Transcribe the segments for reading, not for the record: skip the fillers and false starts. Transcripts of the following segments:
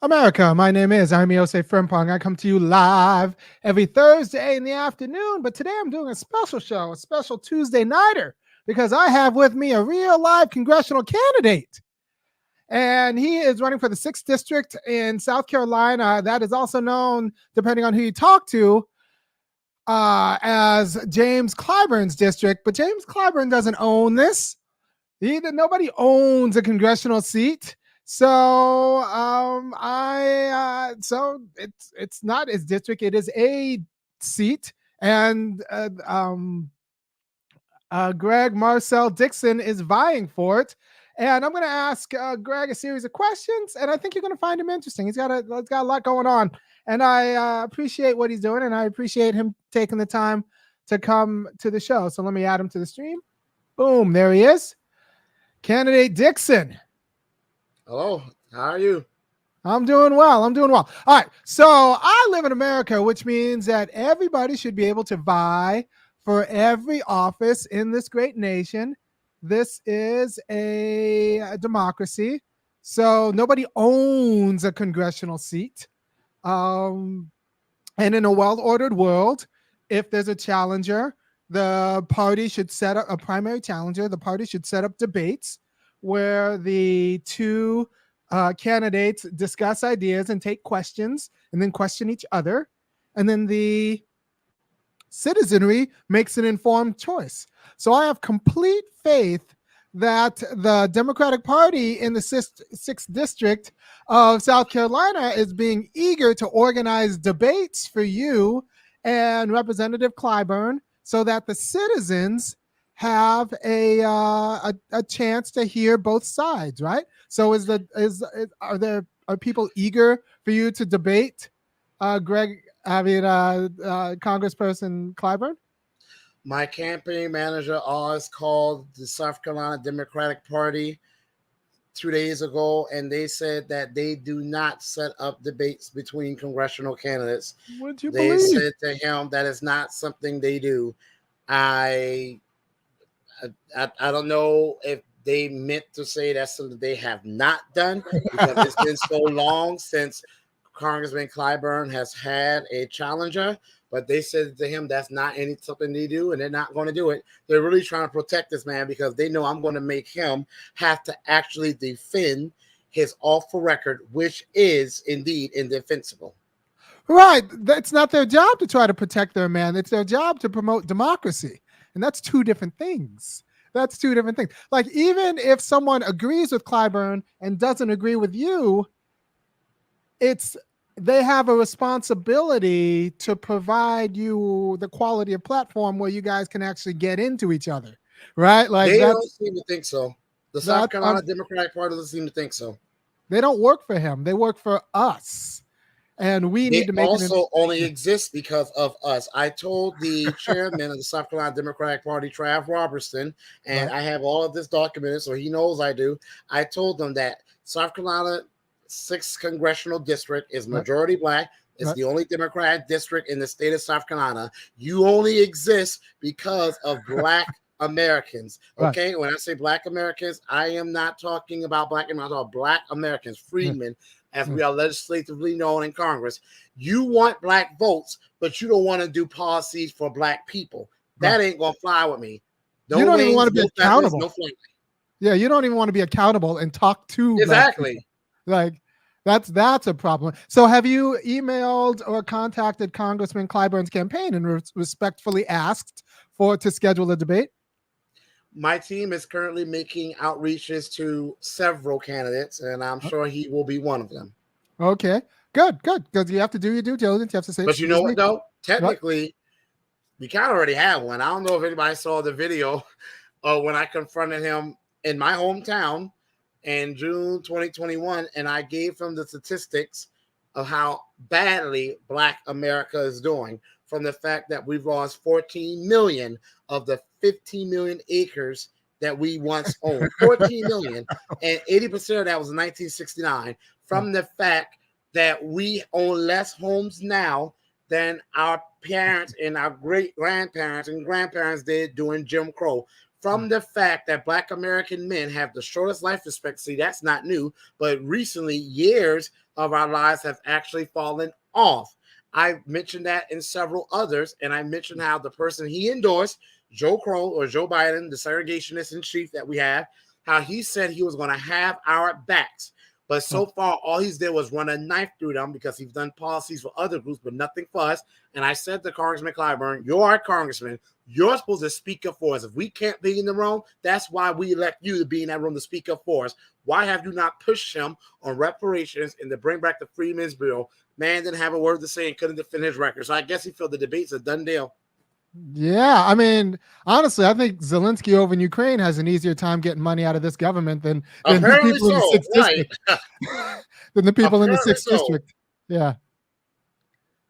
America, my name is Osei-Frimpong. I come to you live every Thursday in the afternoon, but today I'm doing a special show, a special Tuesday nighter, because I have with me a real live congressional candidate. And he is running for the 6th district in South Carolina. That is also known, depending on who you talk to, as James Clyburn's district. But James Clyburn doesn't own this. Nobody owns a congressional seat. So so it's not his district. It is a seat, and Gregg Marcel Dixon is vying for it. And I'm going to ask Gregg a series of questions, and I think you're going to find him interesting. He's got a lot going on, and I appreciate what he's doing, and I appreciate him taking the time to come to the show. So let me add him to the stream. Boom, there he is. Candidate Dixon. Hello, how are you? I'm doing well. All right. So I live in America, which means that everybody should be able to vie for every office in this great nation. This is a democracy. So nobody owns a congressional seat. And in a well-ordered world, if there's a challenger, the party should set up a primary challenger. The party should set up debates where the two candidates discuss ideas and take questions and then question each other. And then the citizenry makes an informed choice. So I have complete faith that the Democratic Party in the 6th district of South Carolina is being eager to organize debates for you and Representative Clyburn so that the citizens have a chance to hear both sides, right? So are people eager for you to debate, Congressperson Clyburn? My campaign manager always called the South Carolina Democratic Party 2 days ago, and they said that they do not set up debates between congressional candidates. Would you They believe? said to him that is not something they do. I don't know if they meant to say that's something they have not done, because it's been so long since Congressman Clyburn has had a challenger, but they said to him that's not something they do, and they're not going to do it. They're really trying to protect this man because they know I'm going to make him have to actually defend his awful record, which is indeed indefensible. Right. It's not their job to try to protect their man. It's their job to promote democracy. And that's two different things. Like, even if someone agrees with Clyburn and doesn't agree with you, they have a responsibility to provide you the quality of platform where you guys can actually get into each other, right? Like, they don't seem to think so. The South Carolina Democratic Party doesn't seem to think so. They don't work for him. They work for us. And we need to make it only exist because of us. I told the chairman of the South Carolina Democratic Party, Trav Robertson, and I have all of this documented, so he knows I do. I told them that South Carolina 6th congressional district is majority black. It's the only Democratic district in the state of South Carolina. You only exist because of black Americans. Okay, when I say black Americans, I am not talking about black Americans. I'm talking about black Americans, freedmen, as we are legislatively known in Congress. You want black votes, but you don't want to do policies for black people. That ain't gonna fly with me. You don't even want to be accountable. Yeah, you don't even want to be accountable and talk to exactly. Like, that's a problem. So have you emailed or contacted Congressman Clyburn's campaign and respectfully asked to schedule a debate? My team is currently making outreaches to several candidates, and I'm sure he will be one of them. Okay, good. Because you have to do your due diligence. You have to say. But you know what, though? Technically, we kind of already have one. I don't know if anybody saw the video when I confronted him in my hometown in June 2021, and I gave him the statistics of how badly Black America is doing, from the fact that we've lost 14 million of the 15 million acres that we once owned. 14 million, and 80% of that was in 1969, from the fact that we own less homes now than our parents and our great grandparents and grandparents did during Jim Crow. from the fact that Black American men have the shortest life expectancy. That's not new, but recently years of our lives have actually fallen off. I mentioned that in several others, and I mentioned how the person he endorsed, Joe Crow or Joe Biden, the segregationist in chief that we have, how he said he was going to have our backs. But so far, all he's did was run a knife through them because he's done policies for other groups, but nothing for us. And I said to Congressman Clyburn, you're our congressman. You're supposed to speak up for us. If we can't be in the room, that's why we elect you to be in that room to speak up for us. Why have you not pushed him on reparations and to bring back the Freedmen's Bill? Man didn't have a word to say and couldn't defend his record. So I guess he felt the debate's a done deal. Yeah, I mean, honestly, I think Zelensky over in Ukraine has an easier time getting money out of this government than the people in the 6th district. Than the people in the 6th district. Yeah.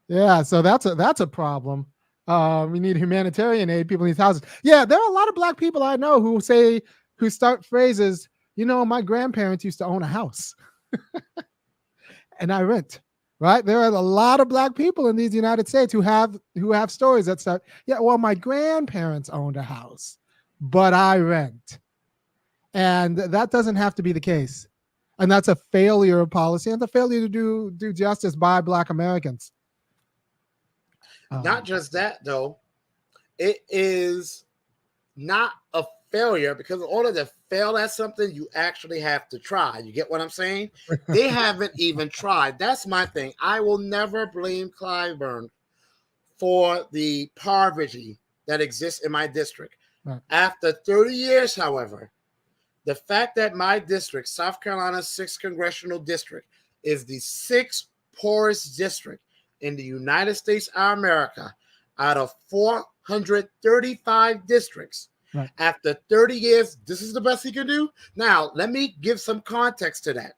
Yeah, so that's a problem. We need humanitarian aid. People need houses. Yeah, there are a lot of Black people I know who start phrases, my grandparents used to own a house and I rent. Right? There are a lot of Black people in these United States who have stories that start, yeah, well, my grandparents owned a house, but I rent. And that doesn't have to be the case. And that's a failure of policy and the failure to do justice by Black Americans. Not just that, though. It is not a failure because in order to fail at something, you actually have to try. You get what I'm saying? They haven't even tried. That's my thing. I will never blame Clyburn for the poverty that exists in my district. Right. After 30 years, however, the fact that my district, South Carolina's 6th congressional district, is the 6th poorest district in the United States of America out of 435 districts. Right. After 30 years, this is the best he can do. Now, let me give some context to that.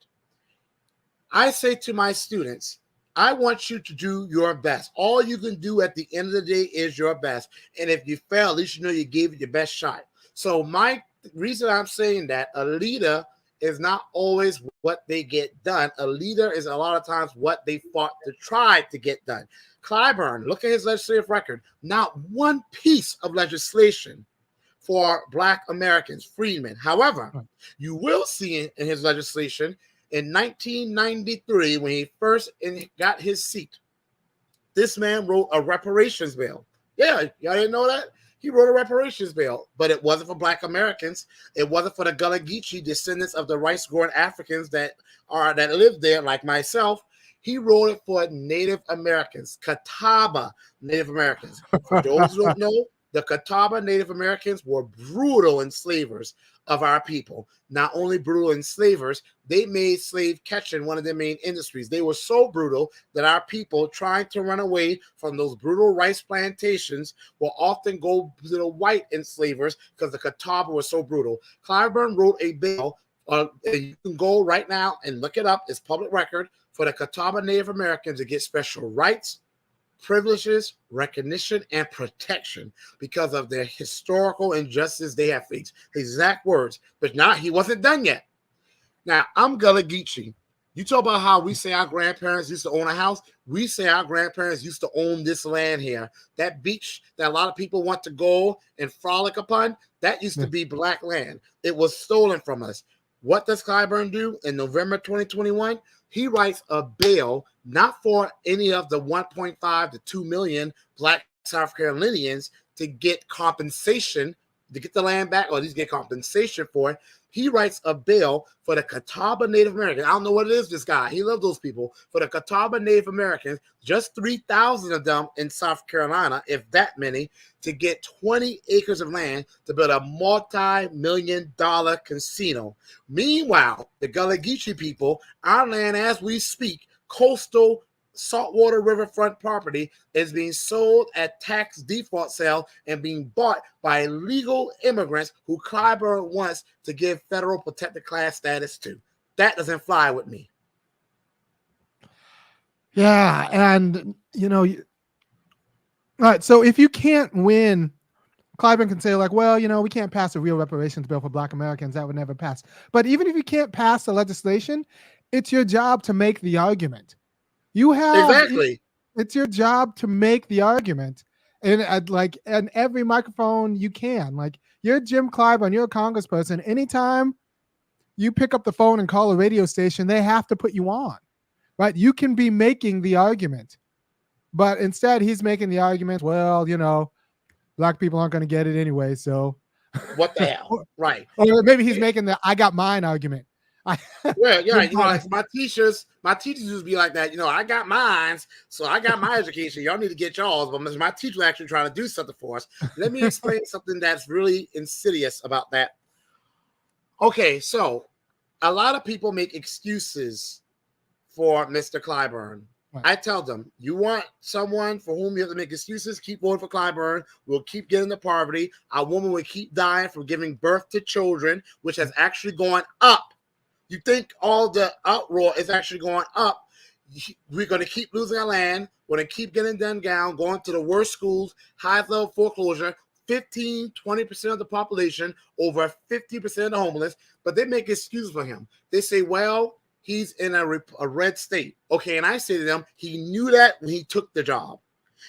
I say to my students, I want you to do your best. All you can do at the end of the day is your best. And if you fail, at least you know you gave it your best shot. So my reason I'm saying that, a leader is not always what they get done. A leader is a lot of times what they fought to try to get done. Clyburn, look at his legislative record. Not one piece of legislation for Black Americans, freedmen. However, you will see in his legislation in 1993, when he first got his seat, this man wrote a reparations bill. Yeah, y'all didn't know that? He wrote a reparations bill, but it wasn't for Black Americans. It wasn't for the Gullah Geechee descendants of the rice-growing Africans that lived there, like myself. He wrote it for Native Americans, Catawba Native Americans. For those who don't know, the Catawba Native Americans were brutal enslavers of our people. Not only brutal enslavers, they made slave catching one of their main industries. They were so brutal that our people trying to run away from those brutal rice plantations will often go to the white enslavers because the Catawba was so brutal. Clyburn wrote a bill. You can go right now and look it up. It's public record for the Catawba Native Americans to get special rights, privileges, recognition, and protection because of their historical injustice they have faced. Exact words, but he wasn't done yet. Now, I'm Gullah Geechee. You talk about how we say our grandparents used to own a house. We say our grandparents used to own this land here. That beach that a lot of people want to go and frolic upon, that used to be Black land. It was stolen from us. What does Clyburn do in November 2021? He writes a bill not for any of the 1.5 to 2 million Black South Carolinians to get compensation, to get the land back, or at least get compensation for it. He writes a bill for the Catawba Native Americans. I don't know what it is, this guy. He loves those people. For the Catawba Native Americans, just 3,000 of them in South Carolina, if that many, to get 20 acres of land to build a multi-million-dollar casino. Meanwhile, the Gullah Geechee people, our land as we speak, coastal saltwater riverfront property, is being sold at tax default sale and being bought by illegal immigrants who Clyburn wants to give federal protected class status to. That doesn't fly with me. Yeah, and all right, so if you can't win, Clyburn can say like, well, we can't pass a real reparations bill for Black Americans. That would never pass. But even if you can't pass the legislation, it's your job to make the argument. You have exactly. It's your job to make the argument, and every microphone you can. Like, You're Jim Clyburn. You're a congressperson. Anytime you pick up the phone and call a radio station, they have to put you on, right? You can be making the argument, but instead he's making the argument, well, black people aren't going to get it anyway, so. What the hell? Right. Or maybe he's making the I got mine argument. Yeah, like my teachers used to be like that. I got mines, so I got my education. Y'all need to get y'all's. But my teacher actually trying to do something for us. Let me explain something that's really insidious about that. Okay, so a lot of people make excuses for Mr. Clyburn. Right. I tell them, you want someone for whom you have to make excuses, keep voting for Clyburn. We'll keep getting to poverty. Our woman will keep dying from giving birth to children, which has actually gone up. You think all the uproar is actually going up. We're going to keep losing our land. We're going to keep getting done down, going to the worst schools, high level foreclosure, 15-20% of the population, over 50% of the homeless, but they make excuses for him. They say, well, he's in a red state. Okay, and I say to them, he knew that when he took the job.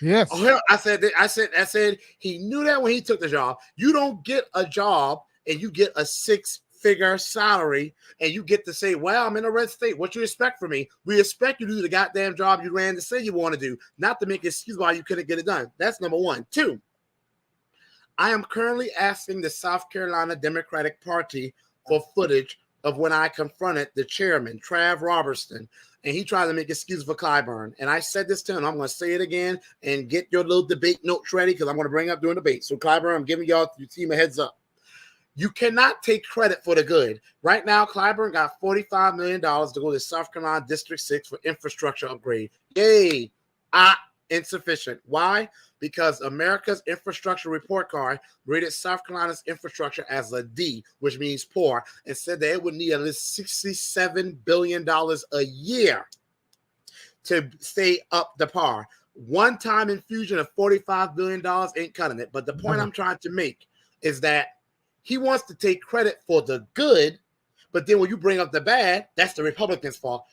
Yes. I said he knew that when he took the job. You don't get a job and you get a 6-figure salary and you get to say, well, I'm in a red state. What you expect from me? We expect you to do the goddamn job you ran to say you want to do, not to make excuse why you couldn't get it done. That's number one. Two, I am currently asking the South Carolina Democratic Party for footage of when I confronted the chairman, Trav Robertson, and he tried to make excuses for Clyburn. And I said this to him. I'm going to say it again and get your little debate notes ready because I'm going to bring up during debate. So Clyburn, I'm giving your team a heads up. You cannot take credit for the good. Right now, Clyburn got $45 million to go to South Carolina District 6 for infrastructure upgrade. Yay. Insufficient. Why? Because America's infrastructure report card rated South Carolina's infrastructure as a D, which means poor, and said that it would need at least $67 billion a year to stay up the par. One-time infusion of $45 billion ain't cutting it. But the point I'm trying to make is that he wants to take credit for the good, but then when you bring up the bad, that's the Republicans' fault.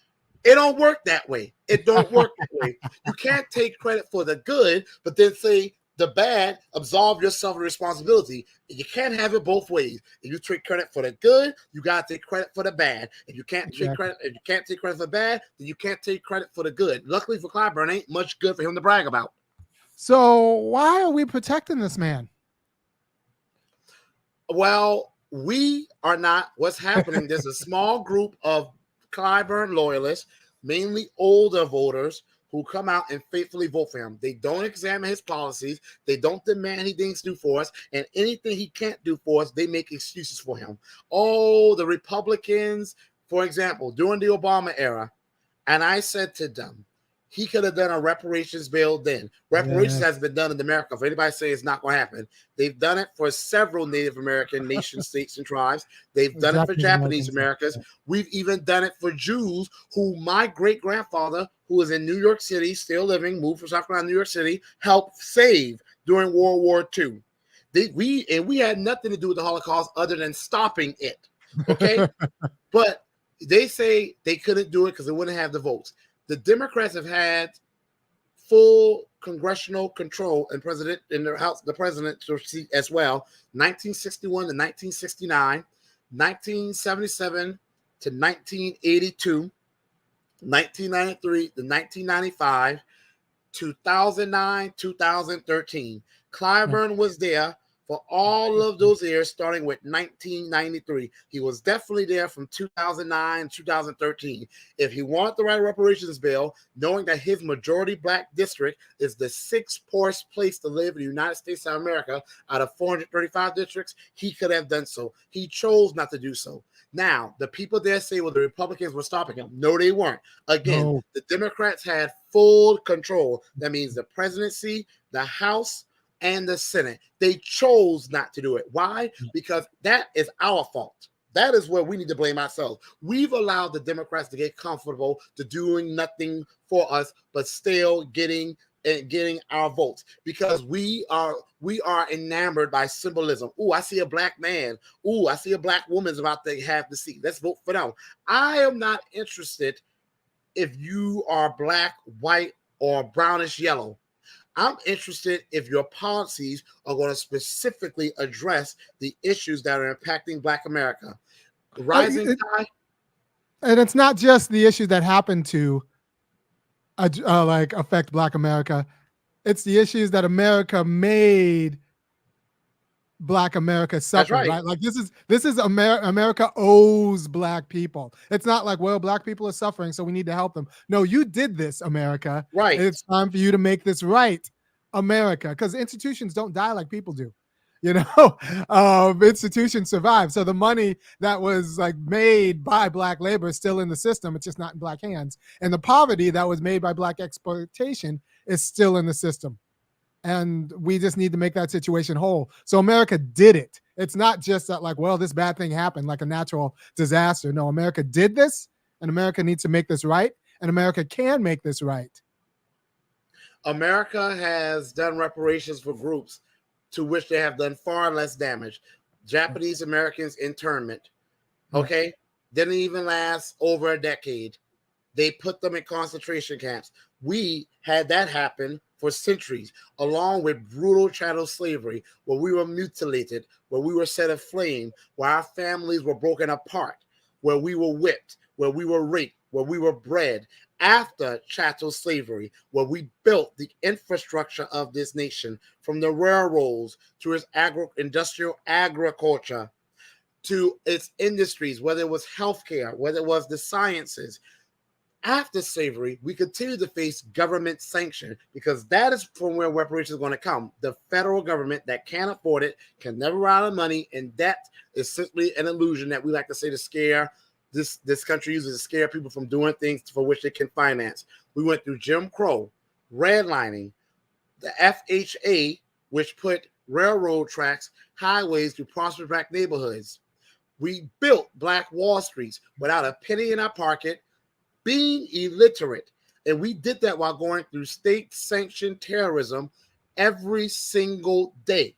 It don't work that way. It don't work that way. You can't take credit for the good, but then say the bad, absolve yourself of responsibility. You can't have it both ways. If you take credit for the good, you gotta take credit for the bad. If you can't take credit for the bad, then you can't take credit for the good. Luckily for Clyburn, ain't much good for him to brag about. So why are we protecting this man? Well, we are not. What's happening? There's a small group of Clyburn loyalists, mainly older voters, who come out and faithfully vote for him. They don't examine his policies. They don't demand he things do for us. And anything he can't do for us, they make excuses for him. Oh, the Republicans, for example, during the Obama era, and I said to them, he could have done a reparations bill then. Reparations has been done in America. If anybody say it's not going to happen, they've done it for several Native American nation states and tribes. They've done it for Japanese Americans. We've even done it for Jews who my great-grandfather, who is in New York City, still living, moved from South Carolina, New York City, helped save during World War II. We had nothing to do with the Holocaust other than stopping it. Okay? But they say they couldn't do it because they wouldn't have the votes. The Democrats have had full congressional control and in the House, the presidential seat as well. 1961 to 1969, 1977 to 1982, 1993 to 1995, 2009, 2013. Clyburn was there for all of those years, starting with 1993. He was definitely there from 2009, 2013. If he wanted the right reparations bill, knowing that his majority black district is the 6th poorest place to live in the United States of America out of 435 districts, he could have done so. He chose not to do so. Now, the people there say, well, the Republicans were stopping him. No, they weren't. Again, the Democrats had full control. That means the presidency, the House, and the Senate. They chose not to do it. Why? Because that is our fault. That is where we need to blame ourselves. We've allowed the Democrats to get comfortable to doing nothing for us, but still getting our votes because we are enamored by symbolism. Oh, I see a black man. Oh, I see a black woman's about to have the seat. Let's vote for them. I am not interested if you are black, white, or brownish yellow. I'm interested if your policies are going to specifically address the issues that are impacting Black America. Rising tide. And it's not just the issues that happen to like affect Black America. It's the issues that America made Black America suffer, right? Like this is America owes Black people. It's not like, well, Black people are suffering, so we need to help them. No, you did this, America. Right. It's time for you to make this right, America, because institutions don't die like people do. You know, institutions survive. So the money that was like made by Black labor is still in the system. It's just not in Black hands. And the poverty that was made by Black exploitation is still in the system. And we just need to make that situation whole. So America did it. It's not just that like, well, this bad thing happened like a natural disaster. No, America did this, and America needs to make this right, and America can make this right. America has done reparations for groups to which they have done far less damage. Japanese Americans internment, okay, didn't even last over a decade. They put them in concentration camps. We had that happen for centuries, along with brutal chattel slavery, where we were mutilated, where we were set aflame, where our families were broken apart, where we were whipped, where we were raped, where we were bred. After chattel slavery, where we built the infrastructure of this nation, from the railroads to its industrial agriculture, to its industries, whether it was healthcare, whether it was the sciences. After slavery, we continue to face government sanction, because that is from where reparations are going to come. The federal government that can't afford it can never run out of money, and that is simply an illusion that we like to say to scare this country uses to scare people from doing things for which they can finance. We went through Jim Crow, redlining, the FHA, which put railroad tracks, highways through prosperous Black neighborhoods. We built Black Wall Streets without a penny in our pocket, being illiterate. And we did that while going through state-sanctioned terrorism every single day.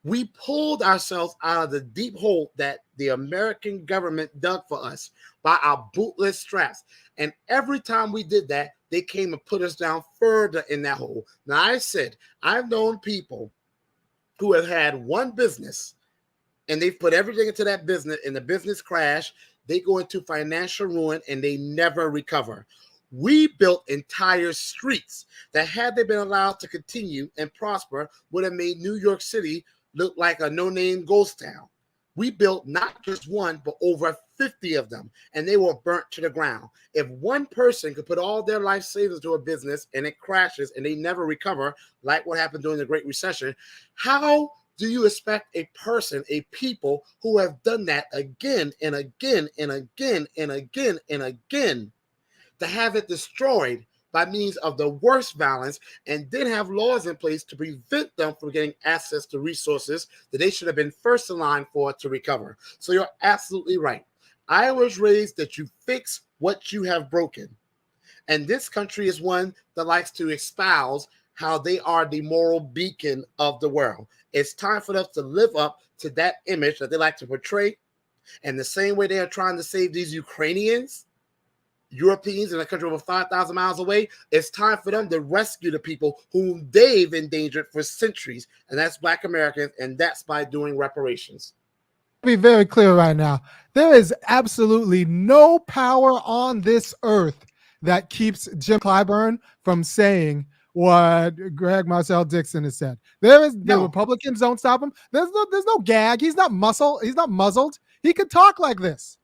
We pulled ourselves out of the deep hole that the American government dug for us by our bootless straps. And every time we did that, they came and put us down further in that hole. Now, I said, I've known people who have had one business and they've put everything into that business, and the business crash, they go into financial ruin and they never recover. We built entire streets that, had they been allowed to continue and prosper, would have made New York City look like a no-name ghost town. We built not just one, but over 50 of them, and they were burnt to the ground. If one person could put all their life savings to a business and it crashes and they never recover, like what happened during the Great Recession, how do you expect a person, a people who have done that again and again and again and again and again, to have it destroyed by means of the worst violence, and then have laws in place to prevent them from getting access to resources that they should have been first in line for to recover? So you're absolutely right. I was raised that you fix what you have broken. And this country is one that likes to espouse how they are the moral beacon of the world. It's time for us to live up to that image that they like to portray. And the same way they are trying to save these Ukrainians, Europeans in a country over 5,000 miles away, it's time for them to rescue the people whom they've endangered for centuries. And that's Black Americans, and that's by doing reparations. Be very clear right now. There is absolutely no power on this earth that keeps Jim Clyburn from saying what Gregg Marcel Dixon has said. The Republicans don't stop him. There's no gag. He's not muzzled. He could talk like this.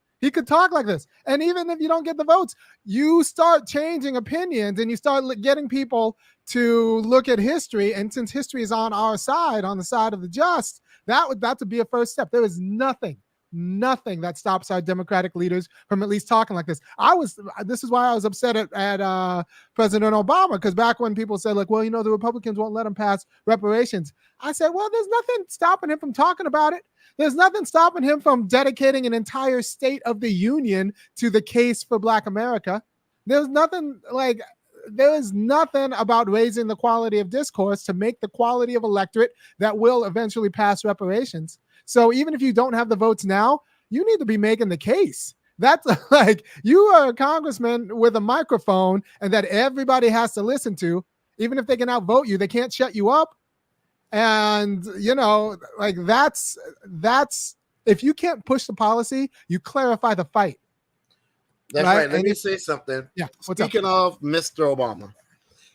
And even if you don't get the votes, you start changing opinions and you start getting people to look at history. And since history is on our side, on the side of the just, that would be a first step. There is nothing that stops our Democratic leaders from at least talking like this. This is why I was upset at President Obama, because back when people said, like, well, the Republicans won't let him pass reparations, I said, well, there's nothing stopping him from talking about it. There's nothing stopping him from dedicating an entire State of the Union to the case for Black America. There is nothing about raising the quality of discourse to make the quality of electorate that will eventually pass reparations. So even if you don't have the votes now, you need to be making the case. That's like, you are a congressman with a microphone and that everybody has to listen to. Even if they can outvote you, they can't shut you up. And like that's if you can't push the policy, you clarify the fight. That's right. Let me say something. Yeah. Speaking of Mr. Obama,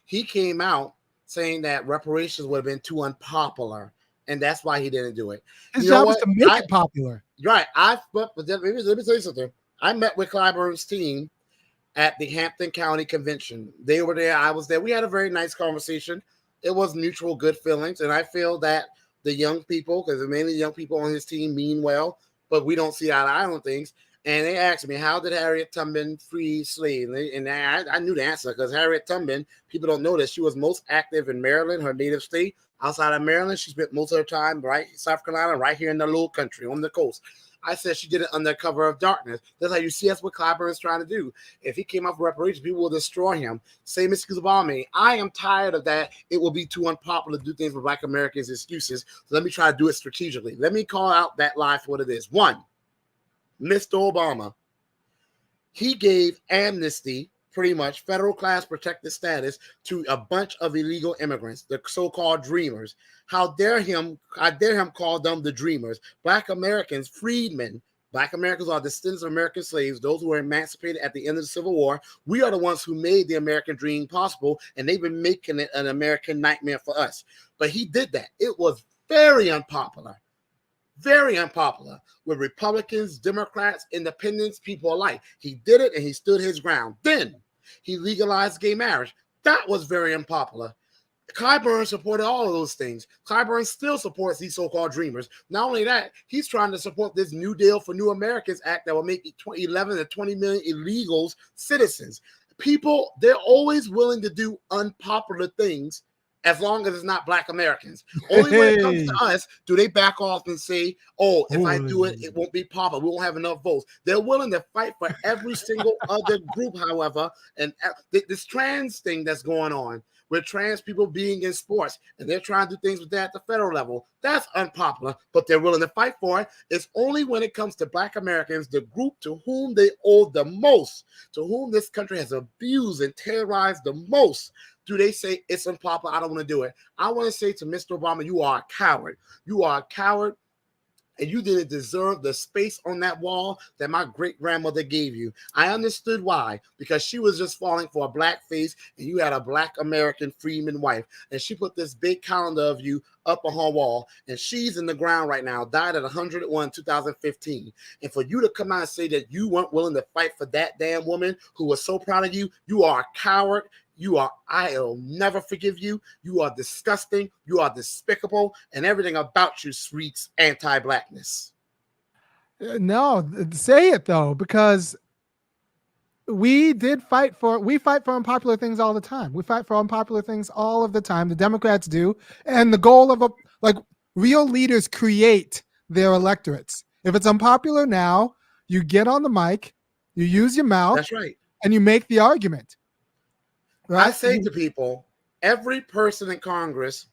he came out saying that reparations would have been too unpopular, and that's why he didn't do it. His job is to make it popular. Right. But let me tell you something. I met with Clyburn's team at the Hampton County Convention. They were there. I was there. We had a very nice conversation. It was mutual good feelings, and I feel that the young people, because mainly young people on his team, mean well, but we don't see eye to eye on things. And they asked me, how did Harriet Tubman free slaves? And I knew the answer, because Harriet Tubman, people don't know that she was most active in Maryland, her native state. Outside of Maryland, she spent most of her time right South Carolina, right here in the little country on the coast. I said she did it under cover of darkness. That's how you see that's what Clyburn is trying to do. If he came up with reparations, people will destroy him. Same excuse Obama. I am tired of that. It will be too unpopular to do things for Black Americans' excuses. So let me try to do it strategically. Let me call out that lie for what it is. One, Mr. Obama, he gave amnesty, pretty much federal class protected status, to a bunch of illegal immigrants, the so-called dreamers. How dare him call them the dreamers? Black Americans, freedmen. Black Americans are descendants of American slaves, those who were emancipated at the end of the Civil War. We are the ones who made the American dream possible, and they've been making it an American nightmare for us. But he did that. It was very unpopular with Republicans, Democrats, independents, people alike. He did it, and he stood his ground. Then he legalized gay marriage. That was very unpopular. Clyburn supported all of those things. Clyburn still supports these so-called dreamers. Not only that, he's trying to support this New Deal for New Americans Act that will make 11 to 20 million illegals citizens. People, they're always willing to do unpopular things as long as it's not Black Americans. Only when it comes to us do they back off and say, oh, if I do it, it won't be popular. We won't have enough votes. They're willing to fight for every single other group, however. And this trans thing that's going on, with trans people being in sports, and they're trying to do things with that at the federal level, that's unpopular, but they're willing to fight for it. It's only when it comes to Black Americans, the group to whom they owe the most, to whom this country has abused and terrorized the most, do they say it's unpopular, I don't want to do it. I want to say to Mr. Obama, you are a coward. You are a coward, and you didn't deserve the space on that wall that my great-grandmother gave you. I understood why, because she was just falling for a black face, and you had a Black American freedman wife, and she put this big calendar of you up on her wall, and she's in the ground right now, died at 101 2015. And for you to come out and say that you weren't willing to fight for that damn woman who was so proud of you, you are a coward. I'll never forgive you. You are disgusting. You are despicable. And everything about you reeks anti-Blackness. No, say it though, because we fight for unpopular things all the time. We fight for unpopular things all of the time. The Democrats do. And the goal of real leaders create their electorates. If it's unpopular now, you get on the mic, you use your mouth. That's right. And you make the argument. Right? I say to people, every person in Congress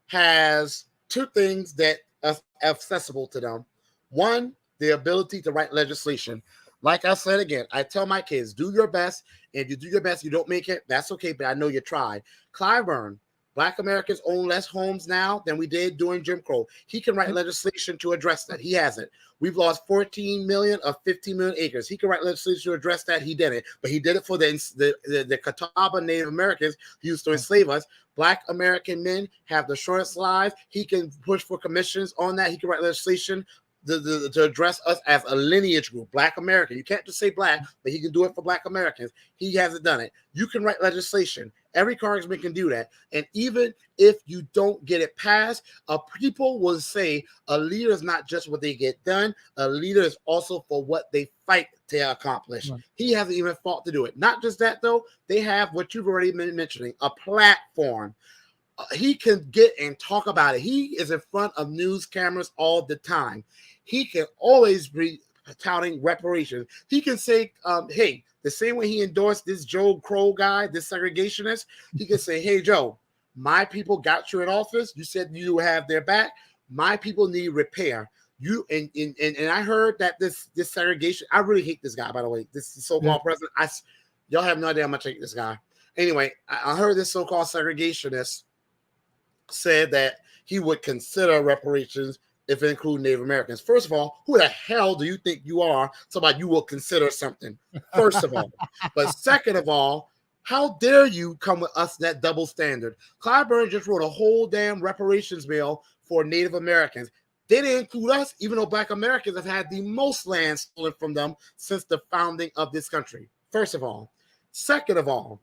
has two things that are accessible to them. One, the ability to write legislation. Like I said again, I tell my kids, do your best. If you do your best, you don't make it, that's okay, but I know you tried. Clyburn, Black Americans own less homes now than we did during Jim Crow. He can write legislation to address that. He has it. We've lost 14 million of 15 million acres. He can write legislation to address that. He did it. But he did it for the Catawba Native Americans who used to enslave us. Black American men have the shortest lives. He can push for commissions on that. He can write legislation to address us as a lineage group, Black American. You can't just say Black, but he can do it for Black Americans. He hasn't done it. You can write legislation. Every congressman can do that. And even if you don't get it passed, people will say a leader is not just what they get done. A leader is also for what they fight to accomplish. Right. He hasn't even fought to do it. Not just that, though. They have what you've already been mentioning, a platform. He can get and talk about it. He is in front of news cameras all the time. He can always be touting reparations. He can say, hey, the same way he endorsed this Joe Crow guy, this segregationist, he can say, hey, Joe, my people got you in office. You said you have their back. My people need repair. You and I heard that this segregation, I really hate this guy, by the way, this so-called president. Y'all have no idea how much I hate this guy. Anyway, I heard this so-called segregationist said that he would consider reparations if it included Native Americans. First of all, who the hell do you think you are? Somebody you will consider something, first of all. But second of all, how dare you come with us that double standard? Clyburn just wrote a whole damn reparations bill for Native Americans. They didn't include us, even though Black Americans have had the most land stolen from them since the founding of this country. First of all. Second of all,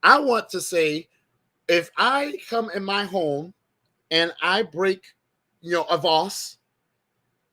I want to say, if I come in my home and I break, a vase,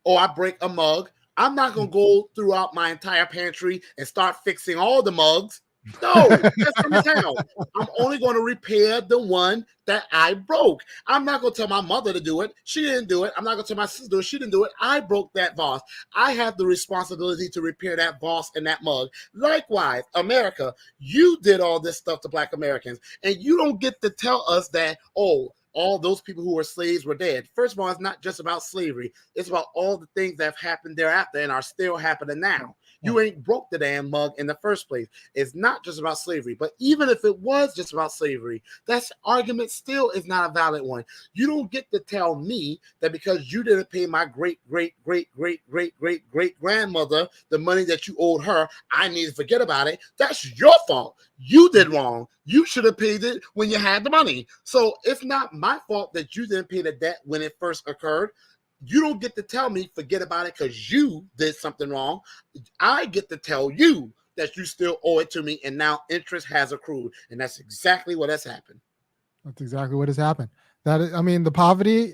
or I break a mug, I'm not going to go throughout my entire pantry and start fixing all the mugs. No, that's from hell. I'm only going to repair the one that I broke. I'm not going to tell my mother to do it. She didn't do it. I'm not going to tell my sister to do it. She didn't do it. I broke that vase. I have the responsibility to repair that vase and that mug. Likewise, America, you did all this stuff to Black Americans, and you don't get to tell us that, all those people who were slaves were dead. First of all, it's not just about slavery. It's about all the things that have happened thereafter and are still happening now. You ain't broke the damn mug in the first place. It's not just about slavery. But even if it was just about slavery, that argument still is not a valid one. You don't get to tell me that because you didn't pay my great-great-great-great-great-great-great-grandmother the money that you owed her, I need to forget about it. That's your fault. You did wrong. You should have paid it when you had the money. So it's not my fault that you didn't pay the debt when it first occurred. You don't get to tell me forget about it because you did something wrong. I get to tell you that you still owe it to me, and now interest has accrued, and that's exactly what has happened. That's exactly what has happened. The poverty,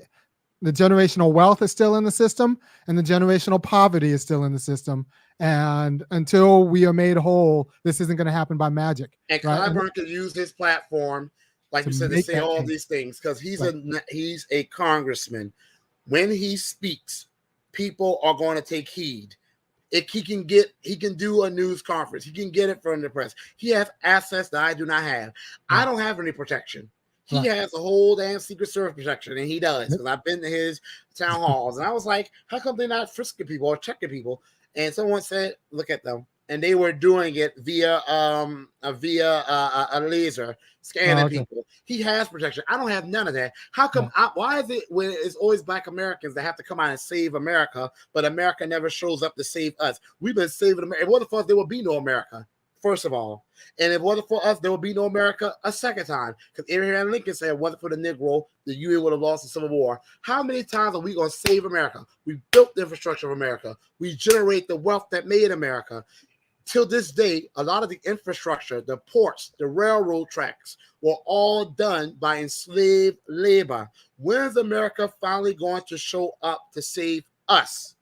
the generational wealth is still in the system, and the generational poverty is still in the system. And until we are made whole, this isn't going to happen by magic. And Clyburn could use his platform, like you said, to say all these things because he's a congressman. When he speaks, people are going to take heed. If he can do a news conference. He can get it from the press. He has assets that I do not have. I don't have any protection. He has a whole damn Secret Service protection, and he does, because I've been to his town halls, and I was like, how come they're not frisking people or checking people? And someone said, look at them. And they were doing it via a laser, scanning people. He has protection. I don't have none of that. How come? Why is it when it's always Black Americans that have to come out and save America, but America never shows up to save us? We've been saving America. If it wasn't for us, there would be no America, first of all. And if it wasn't for us, there would be no America a second time. Because Abraham Lincoln said, if it wasn't for the Negro, the Union would have lost the Civil War. How many times are we going to save America? We built the infrastructure of America. We generate the wealth that made America. Till this day, a lot of the infrastructure, the ports, the railroad tracks were all done by enslaved labor. When is America finally going to show up to save us?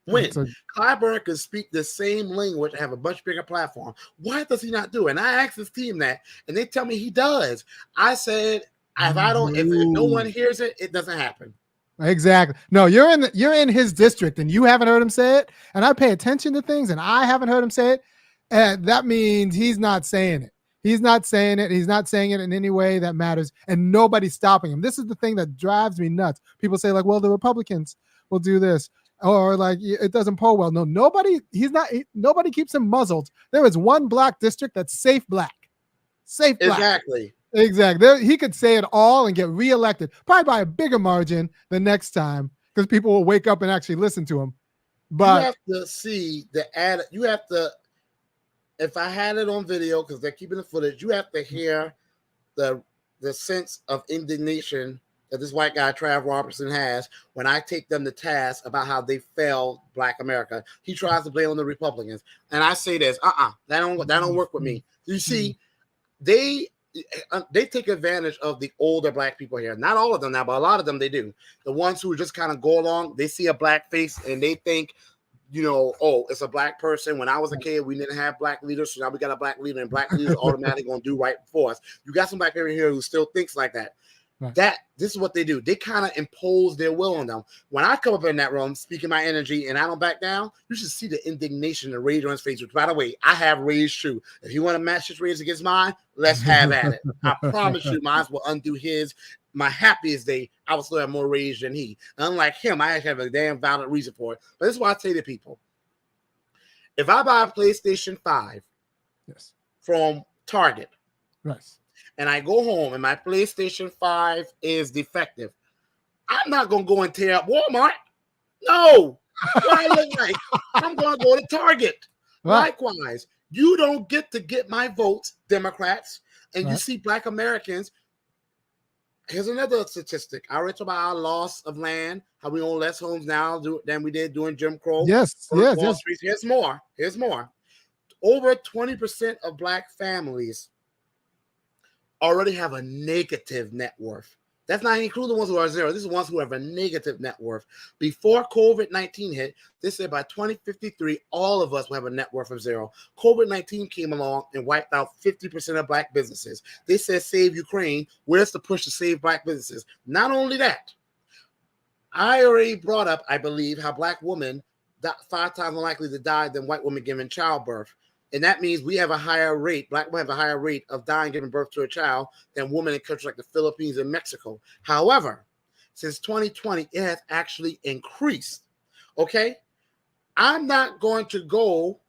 When? Clyburn can speak the same language and have a much bigger platform. Why does he not do it? And I asked his team that, and they tell me he does. I said, if no one hears it, it doesn't happen. Exactly. No, you're in his district and you haven't heard him say it. And I pay attention to things and I haven't heard him say it. And that means he's not saying it. He's not saying it. He's not saying it in any way that matters. And nobody's stopping him. This is the thing that drives me nuts. People say like, well, the Republicans will do this. Or like, it doesn't poll well. No, nobody keeps him muzzled. There is one Black district that's safe Black. Safe Black. Exactly. He could say it all and get reelected, probably by a bigger margin the next time, because people will wake up and actually listen to him. But you have to see the ad. You have to, if I had it on video, because they're keeping the footage, you have to hear the sense of indignation that this white guy, Trav Robertson, has when I take them to task about how they failed Black America. He tries to blame on the Republicans. And I say this, that don't work with me. You see, they take advantage of the older Black people here. Not all of them now, but a lot of them they do. The ones who just kind of go along, they see a Black face and they think, it's a Black person. When I was a kid, we didn't have Black leaders, so now we got a Black leader, and Black leaders automatically going to do right for us. You got some Black people here who still thinks like that. Right. This is what they do. They kind of impose their will on them. When I come up in that room, speaking my energy, and I don't back down, you should see the indignation and rage on his face. Which, by the way, I have rage too. If you want to match his rage against mine, let's have at it. I promise you, mine will undo his. My happiest day, I will still have more rage than he. Unlike him, I actually have a damn valid reason for it. But this is why I say to people: if I buy a PlayStation 5, from Target, Right. and I go home and my PlayStation 5 is defective, I'm not going to go and tear up Walmart. No. What I look like, I'm going to go to Target. Right. Likewise, you don't get my votes, Democrats, and you Right. see Black Americans. Here's another statistic. I read about our loss of land, how we own less homes now than we did during Jim Crow. Yes. Wall Street. Here's more. Over 20% of Black families already have a negative net worth. That's not including the ones who are zero. This is ones who have a negative net worth. Before COVID-19 hit, they said by 2053, all of us will have a net worth of zero. COVID-19 came along and wiped out 50% of Black businesses. They said save Ukraine. Where's the push to save Black businesses? Not only that, I already brought up, I believe, how Black women 5 times more likely to die than white women giving childbirth. And that means we have a higher rate, Black women have a higher rate of dying giving birth to a child than women in countries like the Philippines and Mexico. However, since 2020, it has actually increased. Okay? I'm not going to go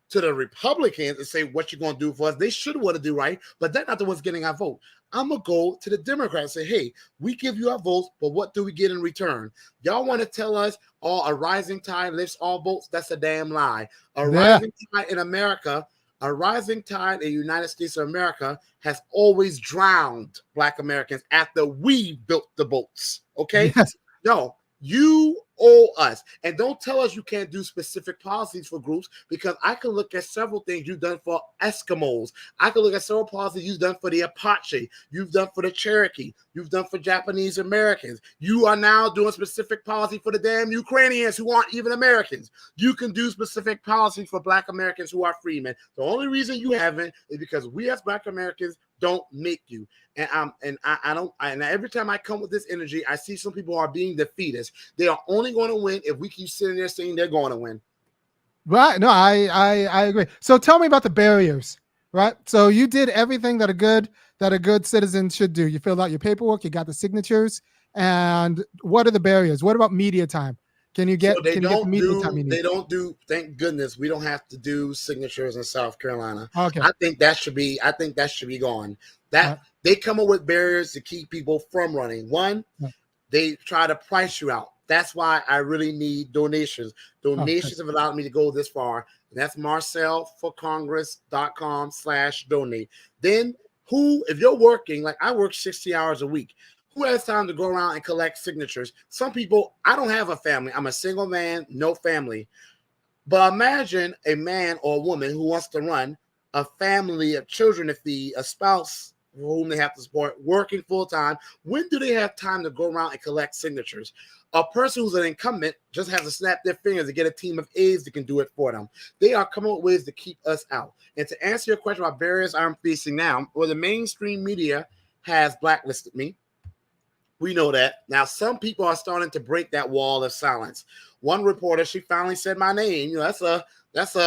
to the Republicans and say what you're going to do for us. They should want to do right, but they're not the ones getting our vote. I'm going to go to the Democrats and say, hey, we give you our votes, but what do we get in return? Y'all want to tell us, a rising tide lifts all boats? That's a damn lie. Rising tide in America, a rising tide in the United States of America has always drowned Black Americans after we built the boats, okay? Yes. No, you owe us. And don't tell us you can't do specific policies for groups, because I can look at several things you've done for Eskimos. I can look at several policies you've done for the Apache. You've done for the Cherokee. You've done for Japanese Americans. You are now doing specific policy for the damn Ukrainians who aren't even Americans. You can do specific policies for Black Americans who are freemen. The only reason you haven't is because we as Black Americans don't make you. And every time I come with this energy, I see some people are being defeatist. They are only going to win if we keep sitting there saying they're going to win. Right. No, I agree. So tell me about the barriers, right? So you did everything that a good citizen should do. You filled out your paperwork, you got the signatures, and what are the barriers? What about media time? Can you get the media time you need? They don't do, thank goodness, we don't have to do signatures in South Carolina. Okay. I think that should be gone. They come up with barriers to keep people from running. One, they try to price you out. That's why I really need donations. Donations have allowed me to go this far. And that's marcelforcongress.com/donate. Then if you're working, like I work 60 hours a week, who has time to go around and collect signatures? Some people, I don't have a family. I'm a single man, no family. But imagine a man or a woman who wants to run a family of children to feed, a spouse whom they have to support, working full-time. When do they have time to go around and collect signatures? A person who's an incumbent just has to snap their fingers to get a team of aides that can do it for them. They are coming up with ways to keep us out. And to answer your question about barriers I'm facing now, the mainstream media has blacklisted me. We know that. Now, some people are starting to break that wall of silence. One reporter, she finally said my name. That's an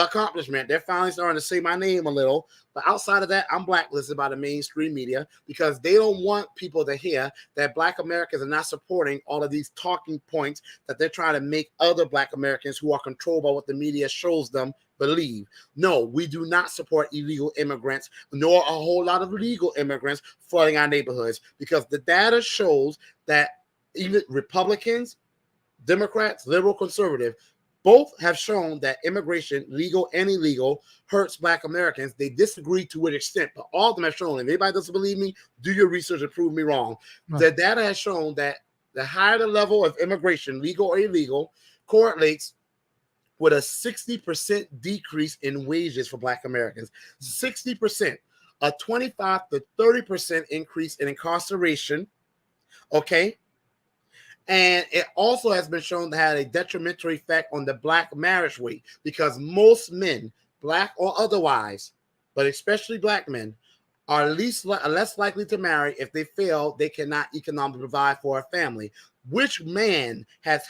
accomplishment. They're finally starting to say my name a little. But outside of that, I'm blacklisted by the mainstream media because they don't want people to hear that Black Americans are not supporting all of these talking points that they're trying to make other Black Americans who are controlled by what the media shows them believe. No, we do not support illegal immigrants, nor a whole lot of legal immigrants flooding our neighborhoods, because the data shows that even Republicans, Democrats, liberal, conservative, both have shown that immigration, legal and illegal, hurts Black Americans. They disagree to what extent, but all of them have shown, if anybody doesn't believe me, do your research and prove me wrong. Right. The data has shown that the higher the level of immigration, legal or illegal, correlates with a 60% decrease in wages for Black Americans. 60%, a 25 to 30% increase in incarceration, okay? And it also has been shown to have a detrimental effect on the Black marriage rate, because most men, Black or otherwise, but especially Black men, are less likely to marry if they feel they cannot economically provide for a family. Which man has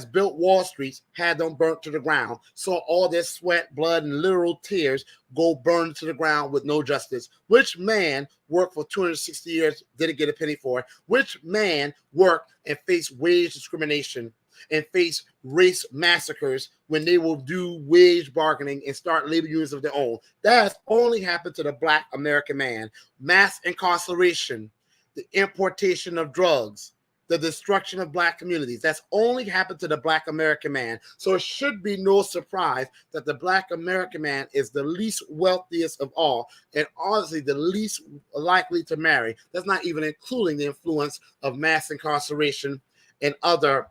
built Wall Street, had them burnt to the ground, saw all their sweat, blood, and literal tears go burned to the ground with no justice? Which man worked for 260 years, didn't get a penny for it? Which man worked and faced wage discrimination? and face race massacres when they will do wage bargaining and start labor unions of their own. That has only happened to the Black American man. Mass incarceration, the importation of drugs, the destruction of Black communities. That's only happened to the Black American man. So it should be no surprise that the Black American man is the least wealthiest of all, and honestly the least likely to marry. That's not even including the influence of mass incarceration and other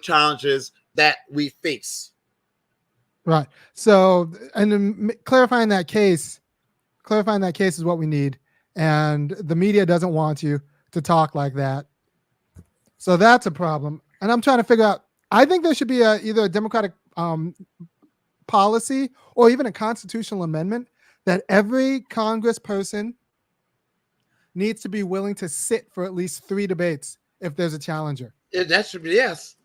challenges that we face. Right. So, and then clarifying that case is what we need. And the media doesn't want you to talk like that. So that's a problem. And I'm trying to figure out, I think there should be either a Democratic policy or even a constitutional amendment that every congressperson needs to be willing to sit for at least 3 debates if there's a challenger. That should be, yes.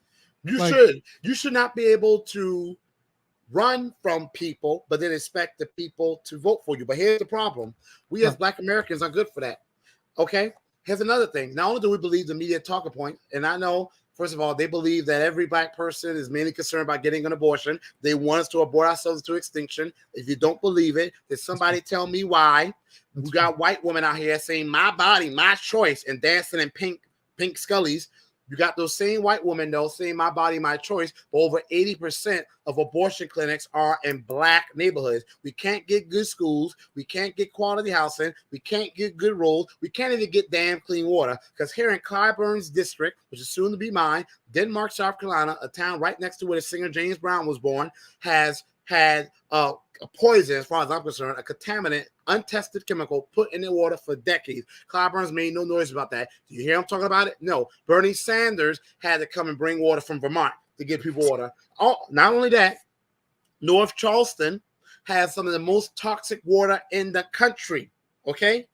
You should not be able to run from people, but then expect the people to vote for you. But here's the problem. We as Black Americans are good for that. Okay? Here's another thing. Not only do we believe the media talking point, and I know, first of all, they believe that every Black person is mainly concerned about getting an abortion. They want us to abort ourselves to extinction. If you don't believe it, then somebody tell me why. We got white women out here saying, my body, my choice, and dancing in pink scullies. You got those same white women, though, saying my body, my choice, but over 80% of abortion clinics are in Black neighborhoods. We can't get good schools. We can't get quality housing. We can't get good roads. We can't even get damn clean water. Because here in Clyburn's district, which is soon to be mine, Denmark, South Carolina, a town right next to where the singer James Brown was born, has had a poison, as far as I'm concerned, a contaminant, untested chemical put in the water for decades. Clyburn's made no noise about that. Do you hear him talking about it? No. Bernie Sanders had to come and bring water from Vermont to give people water. Oh, not only that, North Charleston has some of the most toxic water in the country. Okay?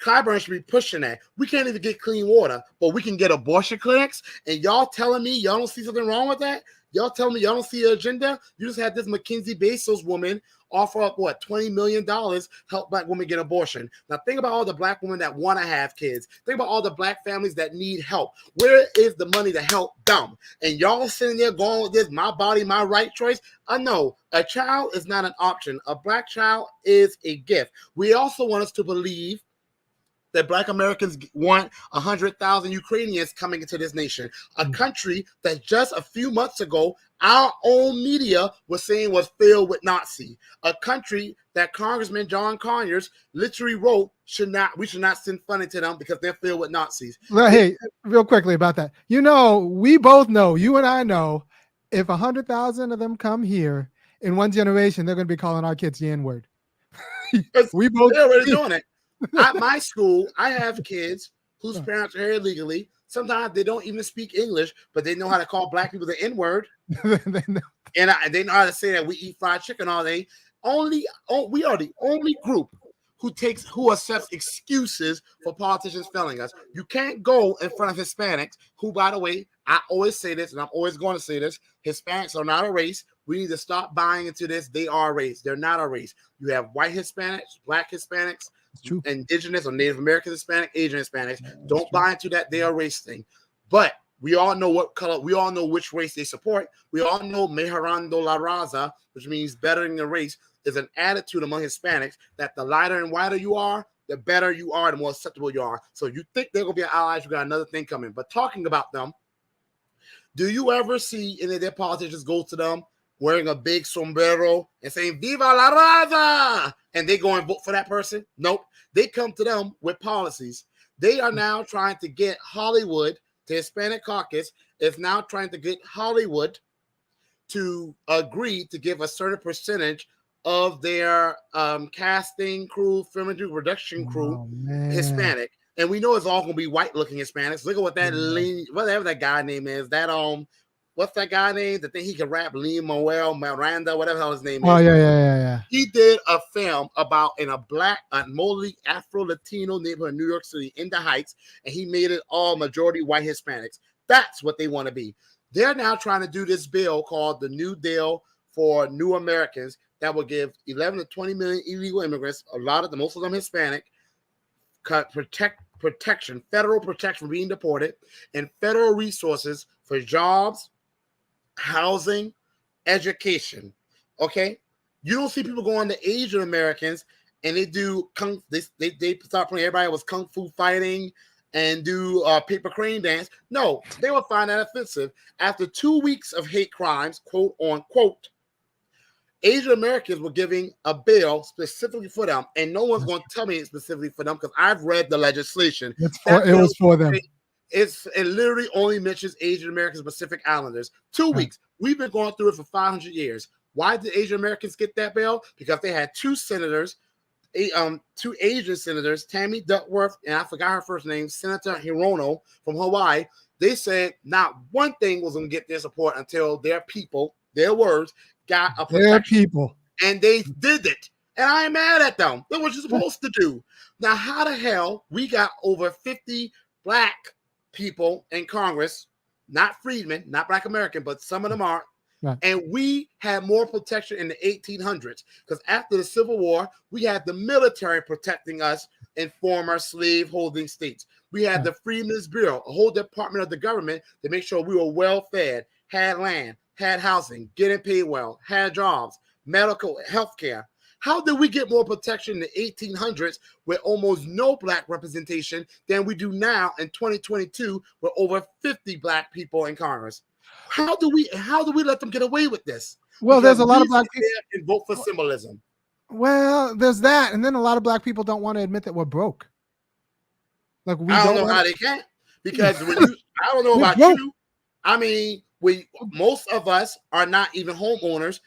Clyburn should be pushing that. We can't even get clean water, but we can get abortion clinics, and y'all telling me y'all don't see something wrong with that? Y'all tell me y'all don't see an agenda? You just had this Mackenzie Bezos woman offer up, $20 million, help Black women get abortion. Now think about all the Black women that want to have kids. Think about all the Black families that need help. Where is the money to help them? And y'all sitting there going with this, my body, my right choice? I know a child is not an option. A Black child is a gift. We also want us to believe that Black Americans want 100,000 Ukrainians coming into this nation, a country that just a few months ago, our own media was saying was filled with Nazi, a country that Congressman John Conyers literally wrote we should not send funding to them because they're filled with Nazis. Hey, real quickly about that. We both know, you and I know, if 100,000 of them come here in one generation, they're going to be calling our kids the N-word. We both they're already doing it. At my school, I have kids whose parents are here illegally. Sometimes they don't even speak English, but they know how to call Black people the N-word. And they know how to say that we eat fried chicken all day. We are the only group who accepts excuses for politicians failing us. You can't go in front of Hispanics, who, by the way, I always say this, and I'm always going to say this, Hispanics are not a race. We need to stop buying into this. They are a race. They're not a race. You have white Hispanics, Black Hispanics, Indigenous or Native American Hispanic, Asian Hispanics. Don't buy into that. They are a race thing. But we all know what color, we all know which race they support. We all know mejorando la raza, which means bettering the race, is an attitude among Hispanics that the lighter and whiter you are, the better you are, the more acceptable you are. So you think they're going to be allies, you got another thing coming. But talking about them, do you ever see any of their politicians go to them wearing a big sombrero and saying, Viva la raza! And they go and vote for that person? Nope. They come to them with policies. They are now trying to get Hollywood, the Hispanic caucus, is now trying to get Hollywood to agree to give a certain percentage of their casting crew, film and production crew, Hispanic. And we know it's all going to be white-looking Hispanics. Look at what that whatever that guy name is. That what's that guy name? The thing he can rap, Lin-Manuel Miranda, whatever the hell his name is. Oh yeah. He did a film about in a Black, mostly Afro-Latino neighborhood in New York City, in the Heights, and he made it all majority white Hispanics. That's what they want to be. They're now trying to do this bill called the New Deal for New Americans that will give 11 to 20 million illegal immigrants, most of them Hispanic, protection, federal protection from being deported, and federal resources for jobs, housing, education. Okay, you don't see people going to Asian Americans and they do they start playing. Everybody was kung fu fighting and do paper crane dance. No, they will find that offensive. After 2 weeks of hate crimes, quote unquote, Asian Americans were giving a bill specifically for them, and no one's going to tell me it's specifically for them because I've read the legislation. It was for them. It literally only mentions Asian Americans, Pacific Islanders. 2 weeks. We've been going through it for 500 years. Why did Asian Americans get that bill? Because they had two senators, two Asian senators, Tammy Duckworth, and I forgot her first name, Senator Hirono from Hawaii. They said not one thing was going to get their support until their people, their words, got a protection. Their people. And they did it. And I ain't mad at them. That's what you're supposed to do. Now, how the hell we got over 50 black people in Congress, not freedmen, not black American, but some of them are. Right. And we had more protection in the 1800s because after the Civil War, we had the military protecting us in former slave-holding states. We had the Freedmen's Bureau, a whole department of the government to make sure we were well-fed, had land, had housing, getting paid well, had jobs, medical, health care. How did we get more protection in the 1800s with almost no black representation than we do now in 2022 with over 50 black people in Congress? How do we let them get away with this? Well, there's a lot of black people and vote for symbolism. Well, there's that, and then a lot of black people don't want to admit that we're broke. Like I don't know how they can't, because when I don't know about you. I mean, most of us are not even homeowners.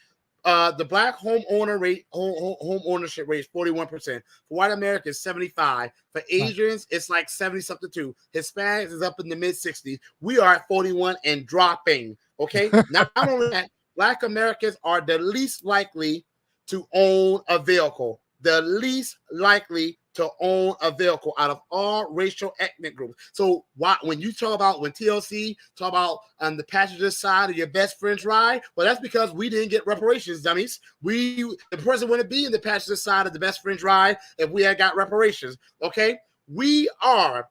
The black home ownership rate is 41%. For white Americans, 75%. For Asians, it's like 70-something too. Hispanics is up in the mid-60s. We are at 41 and dropping. Okay. Not only that, black Americans are the least likely to own a vehicle. The least likely to own a vehicle out of all racial ethnic groups. So when TLC talk about on the passenger side of your best friend's ride, well, that's because we didn't get reparations, dummies. The person wouldn't be in the passenger side of the best friend's ride if we had got reparations. Okay, we are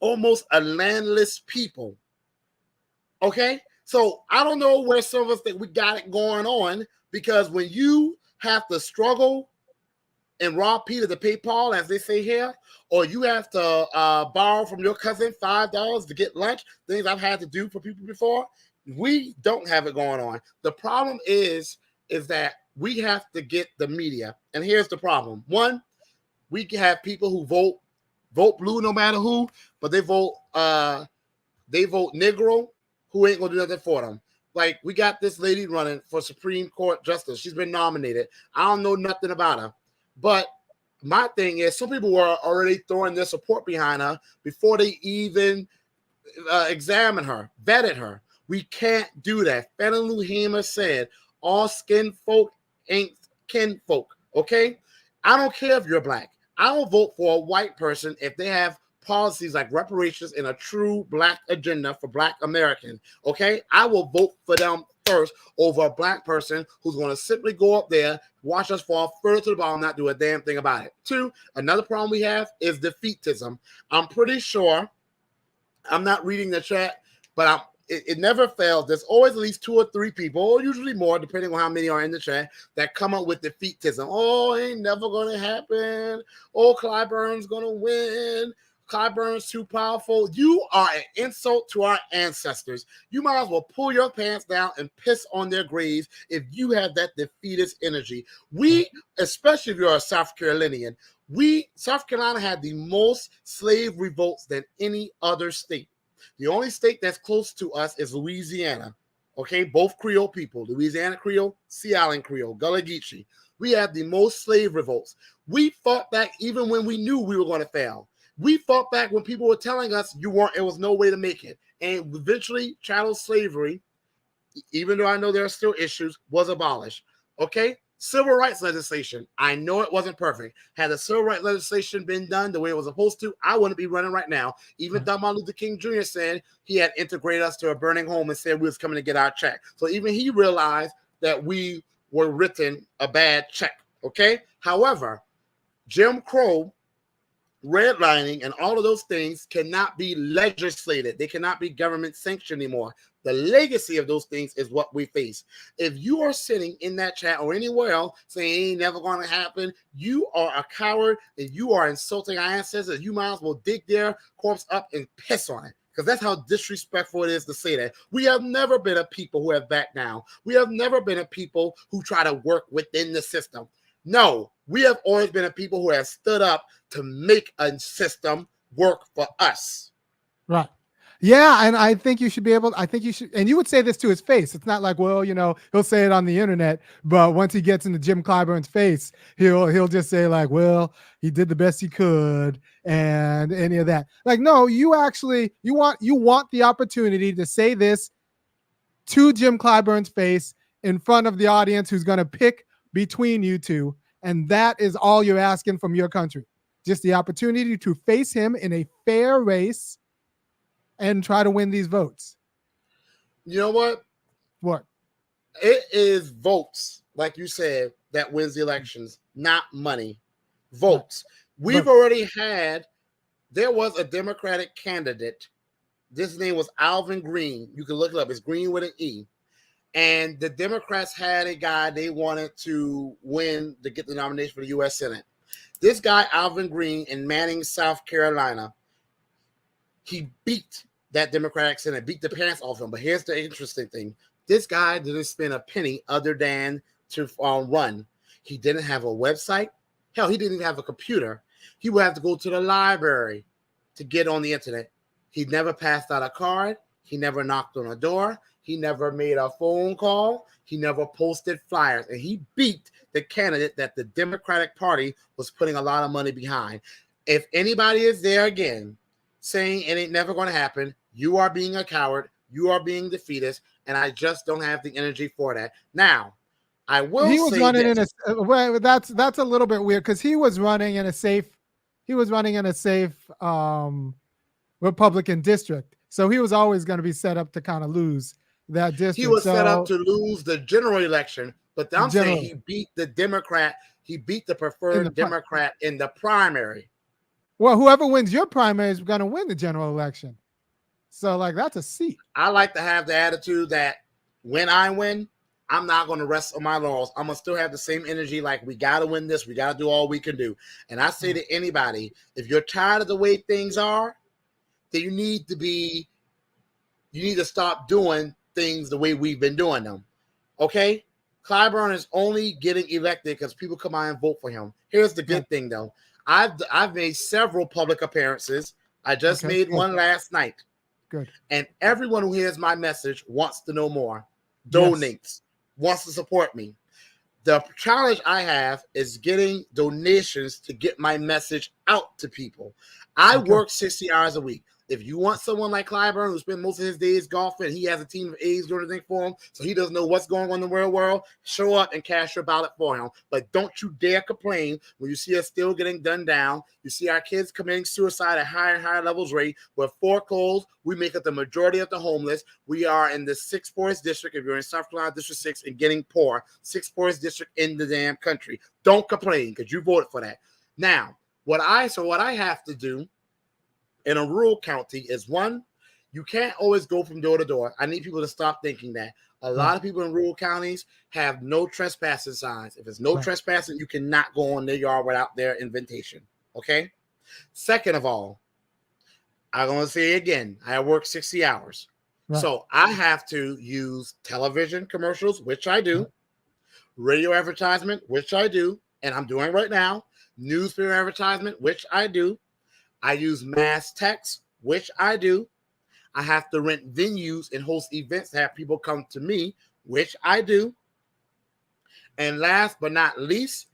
almost a landless people. Okay, so I don't know where some of us think we got it going on, because when you have to struggle and rob Peter to pay Paul, as they say here, or you have to borrow from your cousin $5 to get lunch, things I've had to do for people before, we don't have it going on. The problem is that we have to get the media. And here's the problem. One, we can have people who vote blue no matter who, but they vote Negro, who ain't gonna do nothing for them. Like, we got this lady running for Supreme Court Justice. She's been nominated. I don't know nothing about her. But my thing is, some people were already throwing their support behind her before they even examined her, vetted her. We can't do that. Fannie Lou Hamer said, all skin folk ain't kin folk, okay? I don't care if you're black. I will vote for a white person if they have policies like reparations and a true black agenda for black Americans, okay? I will vote for them first over a black person who's going to simply go up there, watch us fall further to the bottom, not do a damn thing about it. Two, another problem we have is defeatism. I'm pretty sure, I'm not reading the chat, but it never fails. There's always at least 2 or 3 people, or usually more, depending on how many are in the chat, that come up with defeatism. Oh, it ain't never going to happen. Oh, Clyburn's going to win. Clyburn's too powerful. You are an insult to our ancestors. You might as well pull your pants down and piss on their graves if you have that defeatist energy. We, especially if you're a South Carolinian, South Carolina had the most slave revolts than any other state. The only state that's close to us is Louisiana. Okay, both Creole people, Louisiana Creole, Sea Island Creole, Gullah Geechee. We had the most slave revolts. We fought back even when we knew we were going to fail. We fought back when people were telling us it was no way to make it. And eventually, chattel slavery, even though I know there are still issues, was abolished. Okay? Civil rights legislation. I know it wasn't perfect. Had the civil rights legislation been done the way it was supposed to, I wouldn't be running right now. Even though Martin Luther King Jr. said he had integrated us to a burning home and said we was coming to get our check. So even he realized that we were written a bad check. Okay? However, Jim Crow, redlining, and all of those things cannot be legislated. They cannot be government sanctioned anymore. The legacy of those things is what we face. If you are sitting in that chat or anywhere else saying it ain't never going to happen, you are a coward and you are insulting our ancestors. You might as well dig their corpse up and piss on it, because that's how disrespectful it is to say that. We have never been a people who have backed down. We have never been a people who try to work within the system. No, we have always been a people who have stood up to make a system work for us. Right. Yeah, and I think you should be able. I think you should, and you would say this to his face. It's not like, well, he'll say it on the internet, but once he gets into Jim Clyburn's face, he'll just say like, well, he did the best he could, and any of that. Like, no, you want the opportunity to say this to Jim Clyburn's face in front of the audience who's going to pick between you two, and that is all you're asking from your country. Just the opportunity to face him in a fair race and try to win these votes. You know what? What? It is votes, like you said, that wins the elections, not money. Votes. We've already had, there was a Democratic candidate. This name was Alvin Green. You can look it up. It's Green with an E. And the Democrats had a guy they wanted to win to get the nomination for the U.S. Senate. This guy, Alvin Green, in Manning, South Carolina, he beat that Democratic Senate, beat the pants off him. But here's the interesting thing. This guy didn't spend a penny other than to run. He didn't have a website. Hell, he didn't even have a computer. He would have to go to the library to get on the internet. He never passed out a card. He never knocked on a door. He never made a phone call. He never posted flyers. And he beat the candidate that the Democratic Party was putting a lot of money behind. If anybody is there again saying it ain't never going to happen, you are being a coward. You are being defeatist. And I just don't have the energy for that. Now, I will say he was running in a well, that's a little bit weird, because he was running in a safe Republican district. So he was always going to be set up to kind of lose that district. He was set up to lose the general election, but I'm saying he beat the Democrat. He beat the preferred Democrat in the primary. Well, whoever wins your primary is going to win the general election. So, like, that's a seat. I like to have the attitude that when I win, I'm not going to rest on my laurels. I'm going to still have the same energy, like, we got to win this. We got to do all we can do. And I say to anybody, if you're tired of the way things are, then you need to stop doing things the way we've been doing them. Okay? Clyburn is only getting elected because people come out and vote for him. Here's the good thing, though. I've made several public appearances. I just made one last night. Good. And everyone who hears my message wants to know more, donates, wants to support me. The challenge I have is getting donations to get my message out to people. I work 60 hours a week. If you want someone like Clyburn who spends most of his days golfing, he has a team of aides doing everything for him, so he doesn't know what's going on in the real world, show up and cast your ballot for him. But don't you dare complain when you see us still getting done down. You see our kids committing suicide at higher and higher levels rate. We're foreclosed. We make up the majority of the homeless. We are in the 6th poorest district, if you're in South Carolina District 6, and getting poor. 6th poorest district in the damn country. Don't complain, because you voted for that. Now, what I have to do in a rural county is, one, you can't always go from door to door. I need people to stop thinking that. A lot of people in rural counties have no trespassing signs. If it's no trespassing, you cannot go on their yard without their invitation. Okay? Second of all, I'm going to say again, I work 60 hours. So I have to use television commercials, which I do, radio advertisement, which I do, and I'm doing right now, newspaper advertisement, which I do. I use mass text, which I do. I have to rent venues and host events to have people come to me, which I do. And last but not least,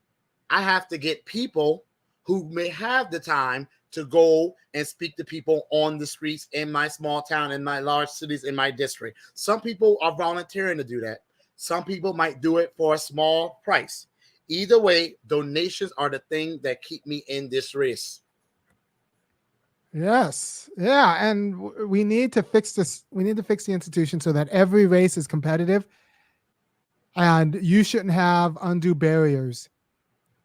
I have to get people who may have the time to go and speak to people on the streets in my small town, in my large cities, in my district. Some people are volunteering to do that. Some people might do it for a small price. Either way, donations are the thing that keep me in this race. Yes. Yeah. And we need to fix this. We need to fix the institution so that every race is competitive, and you shouldn't have undue barriers.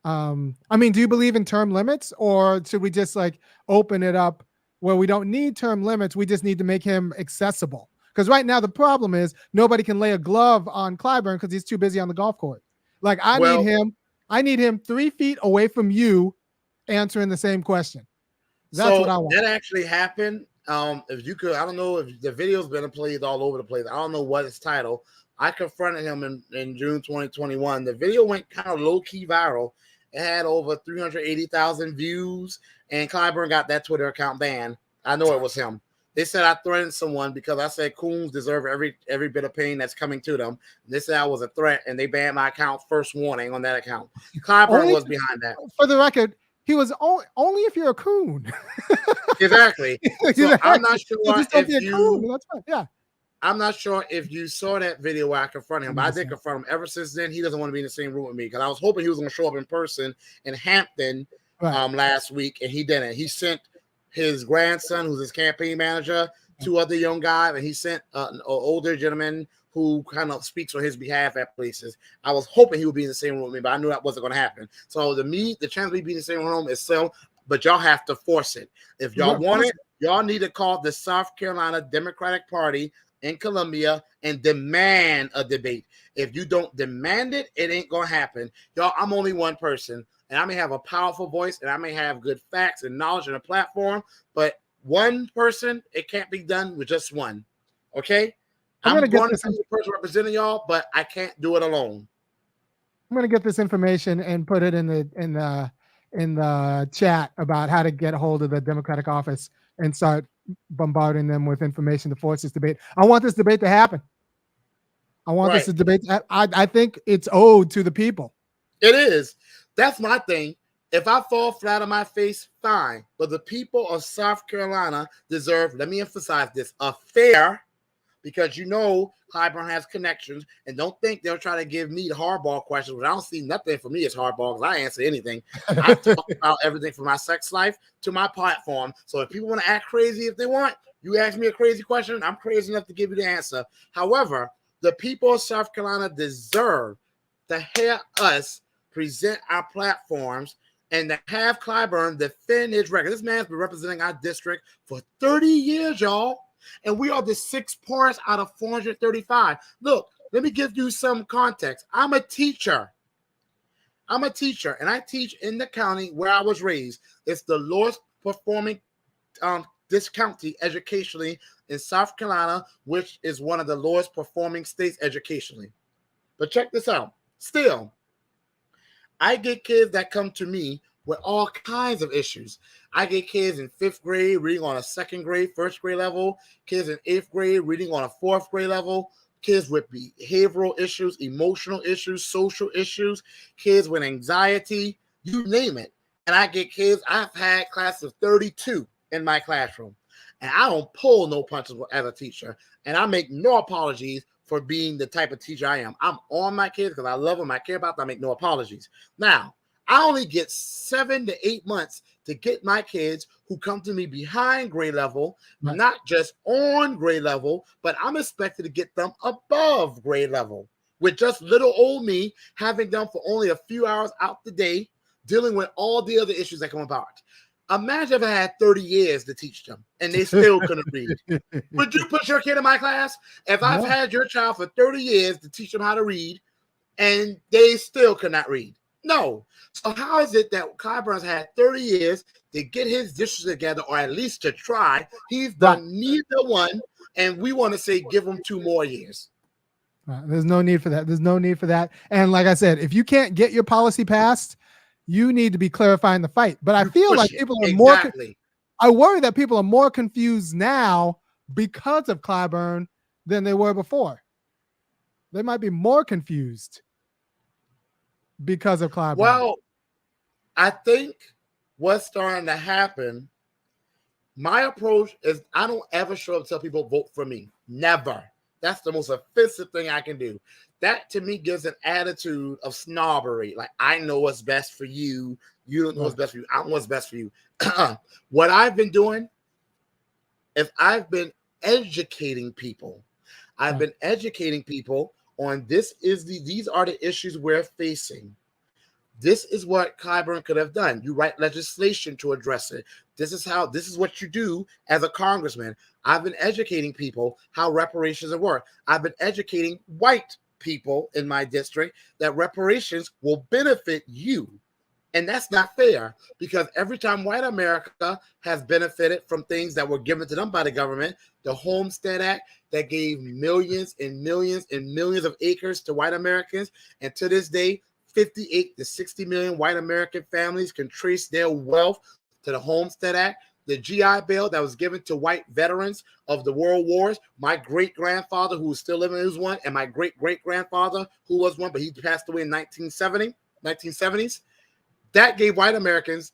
I mean, do you believe in term limits, or should we just like open it up where we don't need term limits? We just need to make him accessible. Because right now the problem is nobody can lay a glove on Clyburn because he's too busy on the golf court. Like I need him 3 feet away from you answering the same question. That's what I want. That actually happened. If you could, I don't know if the video's been played all over the place. I don't know what it's titled. I confronted him in June 2021. The video went kind of low-key viral. It had over 380,000 views, and Clyburn got that Twitter account banned. I know it was him. They said I threatened someone because I said coons deserve every bit of pain that's coming to them. And they said I was a threat, and they banned my account first warning on that account. Clyburn was behind that. For the record, he was only if you're a coon. Exactly. So I'm not sure if you. That's fine. Yeah. I'm not sure if you saw that video where I confronted him, but I did confront him. Ever since then, he doesn't want to be in the same room with me because I was hoping he was going to show up in person in Hampton last week, and he didn't. He sent his grandson, who's his campaign manager, 2 other young guys, and he sent an older gentleman who kind of speaks on his behalf at places. I was hoping he would be in the same room with me, but I knew that wasn't going to happen. So the chance of me being in the same room is still, but y'all have to force it. If y'all want it, y'all need to call the South Carolina Democratic Party in Columbia and demand a debate. If you don't demand it, it ain't going to happen. Y'all, I'm only one person, and I may have a powerful voice, and I may have good facts and knowledge and a platform, but one person, it can't be done with just one. Okay? I'm going to be the person representing y'all, but I can't do it alone. I'm going to get this information and put it in the chat about how to get a hold of the Democratic office and start bombarding them with information to force this debate. I want this debate to happen. I want this debate. I think it's owed to the people. It is. That's my thing. If I fall flat on my face, fine. But the people of South Carolina deserve, let me emphasize this, a fair, because Clyburn has connections, and don't think they'll try to give me the hardball questions, but I don't see nothing for me as hardball because I answer anything. I talk about everything from my sex life to my platform. So if people want to act crazy if they want, you ask me a crazy question, I'm crazy enough to give you the answer. However, the people of South Carolina deserve to hear us present our platforms and to have Clyburn defend his record. This man's been representing our district for 30 years, y'all. And we are the 6th poorest out of 435. Look, let me give you some context. I'm a teacher, and I teach in the county where I was raised. It's the lowest performing this county educationally in South Carolina, which is one of the lowest performing states educationally. But check this out. Still, I get kids that come to me with all kinds of issues. I get kids in 5th grade reading on a 2nd grade, 1st grade level, kids in 8th grade reading on a 4th grade level, kids with behavioral issues, emotional issues, social issues, kids with anxiety, you name it. And I get kids, I've had classes of 32 in my classroom. And I don't pull no punches as a teacher. And I make no apologies for being the type of teacher I am. I'm on my kids because I love them, I care about them, I make no apologies. Now, I only get 7 to 8 months to get my kids who come to me behind grade level, not just on grade level, but I'm expected to get them above grade level with just little old me having them for only a few hours out the day, dealing with all the other issues that come about. Imagine if I had 30 years to teach them and they still couldn't read. Would you put your kid in my class? If I've had your child for 30 years to teach them how to read and they still could not read? No. So how is it that Clyburn's had 30 years to get his dishes together, or at least to try? He's done neither one, and we want to say give him 2 more years. There's no need for that. And like I said, if you can't get your policy passed, you need to be clarifying the fight. But I feel like people are more. I worry that people are more confused now because of Clyburn than they were before. They might be more confused because of Clyburn. Well, I think what's starting to happen, my approach is I don't ever show up and tell people vote for me. Never. That's the most offensive thing I can do. That to me gives an attitude of snobbery. Like, I know what's best for you. You don't know what's best for you. I know what's best for you. What I've been doing is I've been educating people. I've been educating people on these are the issues we're facing. This is what Clyburn could have done. You write legislation to address it. This is what you do as a congressman. I've been educating people how reparations work. I've been educating white people in my district that reparations will benefit you. And that's not fair, because every time white America has benefited from things that were given to them by the government, the Homestead Act that gave millions and millions and millions of acres to white Americans, and to this day, 58 to 60 million white American families can trace their wealth to the Homestead Act. The GI Bill that was given to white veterans of the world wars. My great-grandfather, who is still living, was one, and my great-great-grandfather, who was one, but he passed away in 1970s. That gave white Americans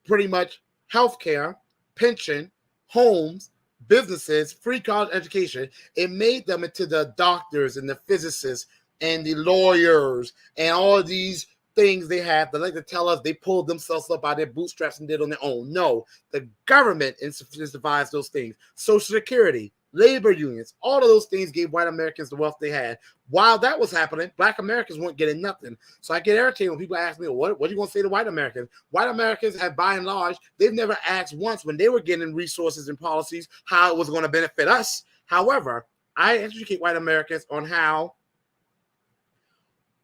pretty much health care, pension, homes, businesses, free college education. It made them into the doctors and the physicists and the lawyers and all of these things they have. They like to tell us they pulled themselves up by their bootstraps and did on their own. No, the government incentivized those things. Social Security, labor unions, all of those things gave white Americans the wealth they had. While that was happening, black Americans weren't getting nothing. So I get irritated when people ask me, what are you going to say to white Americans? White Americans have, by and large, they've never asked once when they were getting resources and policies how it was going to benefit us. However, I educate white Americans on how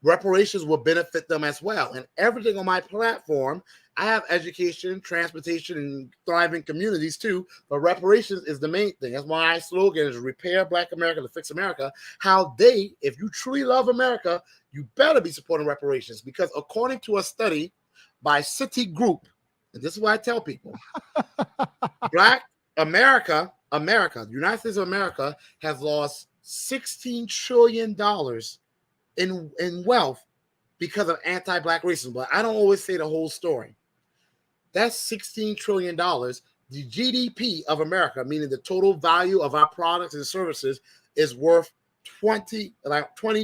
reparations will benefit them as well. And everything on my platform, I have education, transportation, and thriving communities too. But reparations is the main thing. That's why my slogan is repair Black America to fix America. How they, if you truly love America, you better be supporting reparations. Because according to a study by Citigroup, and this is what I tell people, Black America, the United States of America, has lost $16 trillion in wealth because of anti-Black racism. But I don't always say the whole story. That's $16 trillion. The GDP of America, meaning the total value of our products and services, is worth $20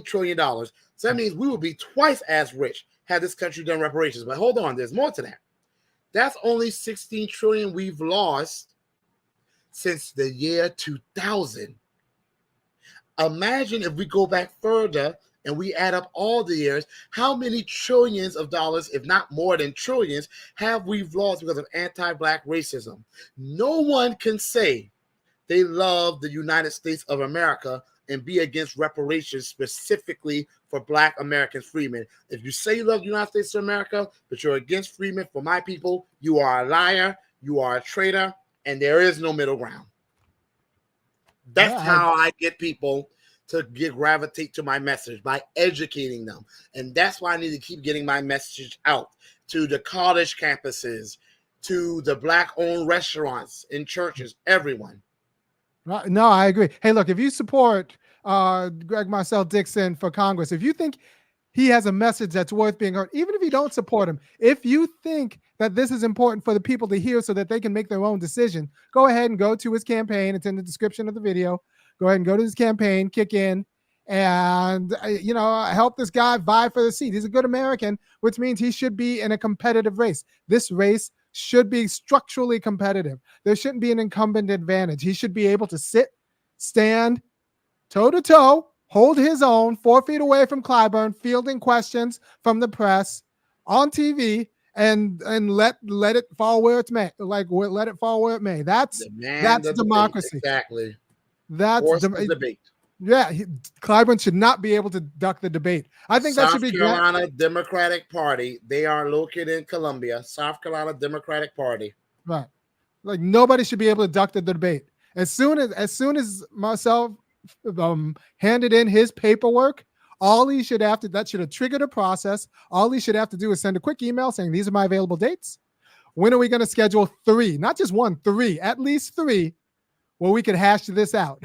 trillion. So that means we would be twice as rich had this country done reparations. But hold on, there's more to that. That's only $16 trillion we've lost since the year 2000. Imagine if we go back further and we add up all the years, how many trillions of dollars, if not more than trillions, have we lost because of anti-Black racism? No one can say they love the United States of America and be against reparations specifically for Black American freemen. If you say you love the United States of America, but you're against freemen for my people, you are a liar, you are a traitor, and there is no middle ground. That's how I get people to gravitate to my message, by educating them. And that's why I need to keep getting my message out to the college campuses, to the Black-owned restaurants, in churches, everyone. No, I agree. Hey, look, if you support Gregg Marcel Dixon for Congress, if you think he has a message that's worth being heard, even if you don't support him, if you think that this is important for the people to hear so that they can make their own decision, go ahead and go to his campaign. It's in the description of the video. Go ahead and go to his campaign, kick in, and help this guy vie for the seat. He's a good American, which means he should be in a competitive race. This race should be structurally competitive. There shouldn't be an incumbent advantage. He should be able to sit, stand, toe-to-toe, hold his own, 4 feet away from Clyburn, fielding questions from the press on TV, and let it fall where it may. Let it fall where it may. That's democracy. Exactly. That's debate. Yeah, Clyburn should not be able to duck the debate. I think that should be South Carolina Democratic Party. They are located in Columbia. South Carolina Democratic Party. Right. Like nobody should be able to duck the debate. As soon as Marcel handed in his paperwork, all he should have to, that should have triggered a process. All he should have to do is send a quick email saying, these are my available dates. When are we going to schedule 3? Not just 1, 3, at least 3. Well, we can hash this out.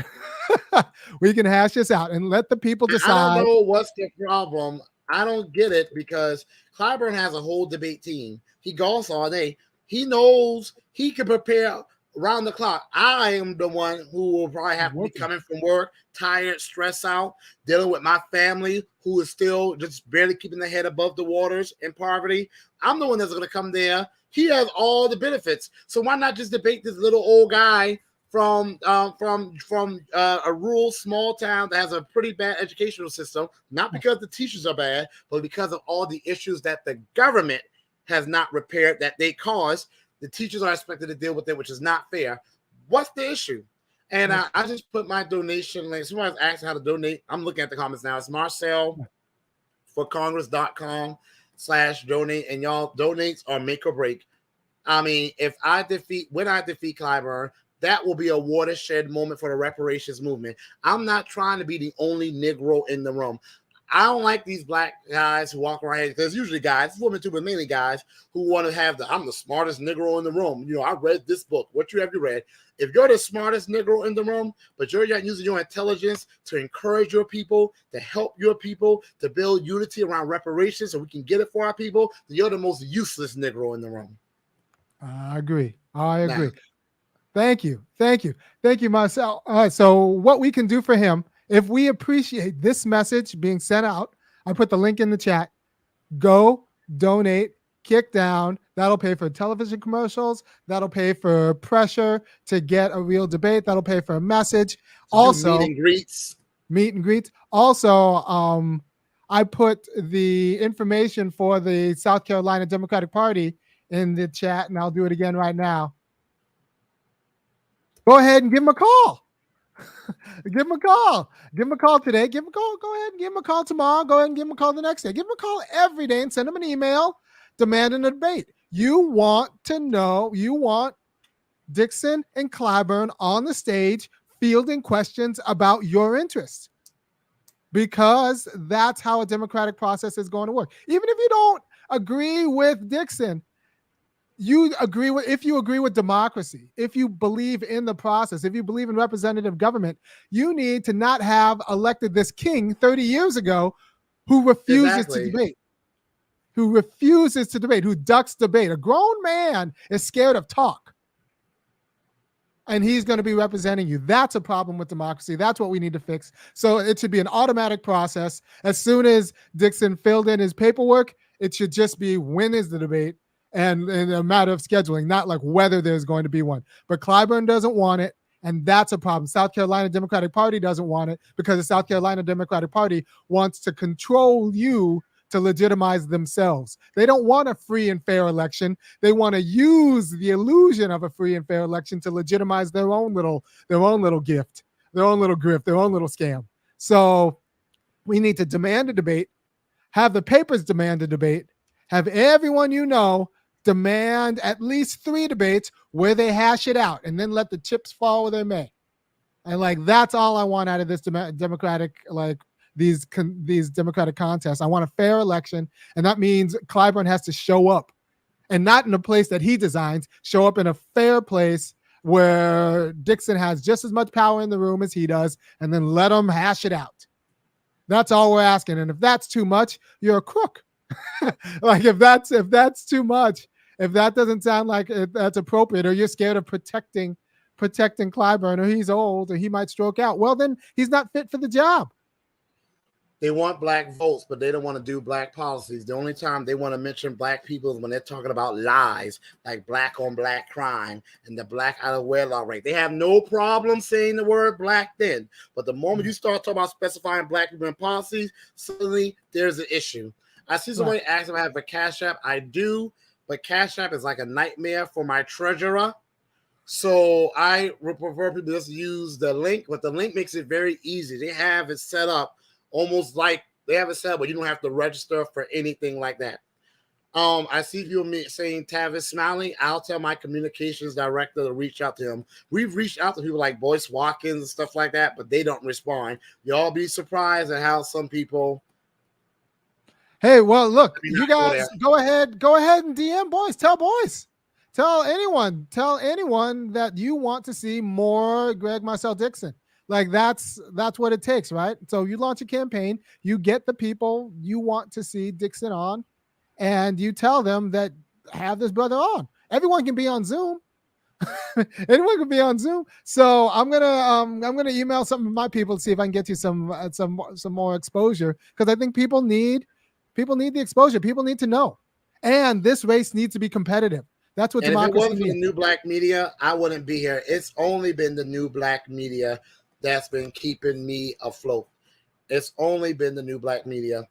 We can hash this out and let the people decide. I don't know what's the problem. I don't get it, because Clyburn has a whole debate team. He golfs all day. He knows he can prepare around the clock. I am the one who will probably have to be coming from work, tired, stressed out, dealing with my family who is still just barely keeping their head above the waters in poverty. I'm the one that's going to come there. He has all the benefits. So why not just debate this little old guy from a rural small town that has a pretty bad educational system, not because the teachers are bad, but because of all the issues that the government has not repaired that they caused. The teachers are expected to deal with it, which is not fair. What's the issue? And I just put my donation link. Somebody's asking how to donate. I'm looking at the comments now. It's marcelforcongress.com/donate, and y'all, donates are make or break. I mean, when I defeat Clyburn, that will be a watershed moment for the reparations movement. I'm not trying to be the only Negro in the room. I don't like these black guys who walk around here. There's usually guys, women too, but mainly guys who want to have I'm the smartest Negro in the room. You know, I read this book. What have you read? If you're the smartest Negro in the room, but you're not using your intelligence to encourage your people, to help your people, to build unity around reparations so we can get it for our people, then you're the most useless Negro in the room. I agree. Nah. Thank you, Marcel. All right, so what we can do for him, if we appreciate this message being sent out, I put the link in the chat. Go donate, kick down. That'll pay for television commercials. That'll pay for pressure to get a real debate. That'll pay for a message. Also, meet and greets. Also, I put the information for the South Carolina Democratic Party in the chat, and I'll do it again right now. Go ahead and give him a call. Give him a call. Give him a call today. Give him a call. Go ahead and give him a call tomorrow. Go ahead and give him a call the next day. Give him a call every day and send him an email demanding a debate. You want Dixon and Clyburn on the stage fielding questions about your interests, because that's how a democratic process is going to work. Even if you don't agree with Dixon, if you agree with democracy, if you believe in the process, if you believe in representative government, you need to not have elected this king 30 years ago who refuses to debate, who ducks debate. A grown man is scared of talk, and he's going to be representing you. That's a problem with democracy. That's what we need to fix. So it should be an automatic process. As soon as Dixon filled in his paperwork, it should just be, when is the debate? And a matter of scheduling, not like whether there's going to be one. But Clyburn doesn't want it, and that's a problem. South Carolina Democratic Party doesn't want it, because the South Carolina Democratic Party wants to control you to legitimize themselves. They don't want a free and fair election. They want to use the illusion of a free and fair election to legitimize their own little gift, their own little grift, their own little scam. So we need to demand a debate, have the papers demand a debate, have everyone demand at least 3 debates where they hash it out, and then let the chips fall where they may. And that's all I want out of this democratic, these democratic contests. I want a fair election, and that means Clyburn has to show up, and not in a place that he designs, show up in a fair place where Dixon has just as much power in the room as he does, and then let him hash it out. That's all we're asking. And if that's too much, you're a crook. If that's too much, if that doesn't sound like that's appropriate, or you're scared of protecting Clyburn, or he's old, or he might stroke out, well, then he's not fit for the job. They want black votes, but they don't want to do black policies. The only time they want to mention black people is when they're talking about lies, like black on black crime and the black out of wedlock rate. They have no problem saying the word black then. But the moment you start talking about specifying black people in policies, suddenly there's an issue. I see somebody ask if I have a Cash App. I do, but Cash App is like a nightmare for my treasurer. So I would prefer people just use the link, but the link makes it very easy. They have it set up almost like they have it set up, but you don't have to register for anything like that. I see you saying Tavis Smiley. I'll tell my communications director to reach out to him. We've reached out to people like Boyce Watkins and stuff like that, but they don't respond. Y'all be surprised at how some people. Hey, well, look, you guys go ahead and DM Boyce. Tell anyone that you want to see more Gregg Marcel Dixon. That's what it takes, right? So you launch a campaign, you get the people you want to see Dixon on, and you tell them that have this brother on. Everyone can be on Zoom. Anyone can be on Zoom. So I'm gonna email some of my people to see if I can get you some more exposure, because I think people need the exposure. People need to know, and this race needs to be competitive. That's what And if it democracy wasn't for the means. new black media, I wouldn't be here. It's only been the new black media that's been keeping me afloat. It's only been the new black media.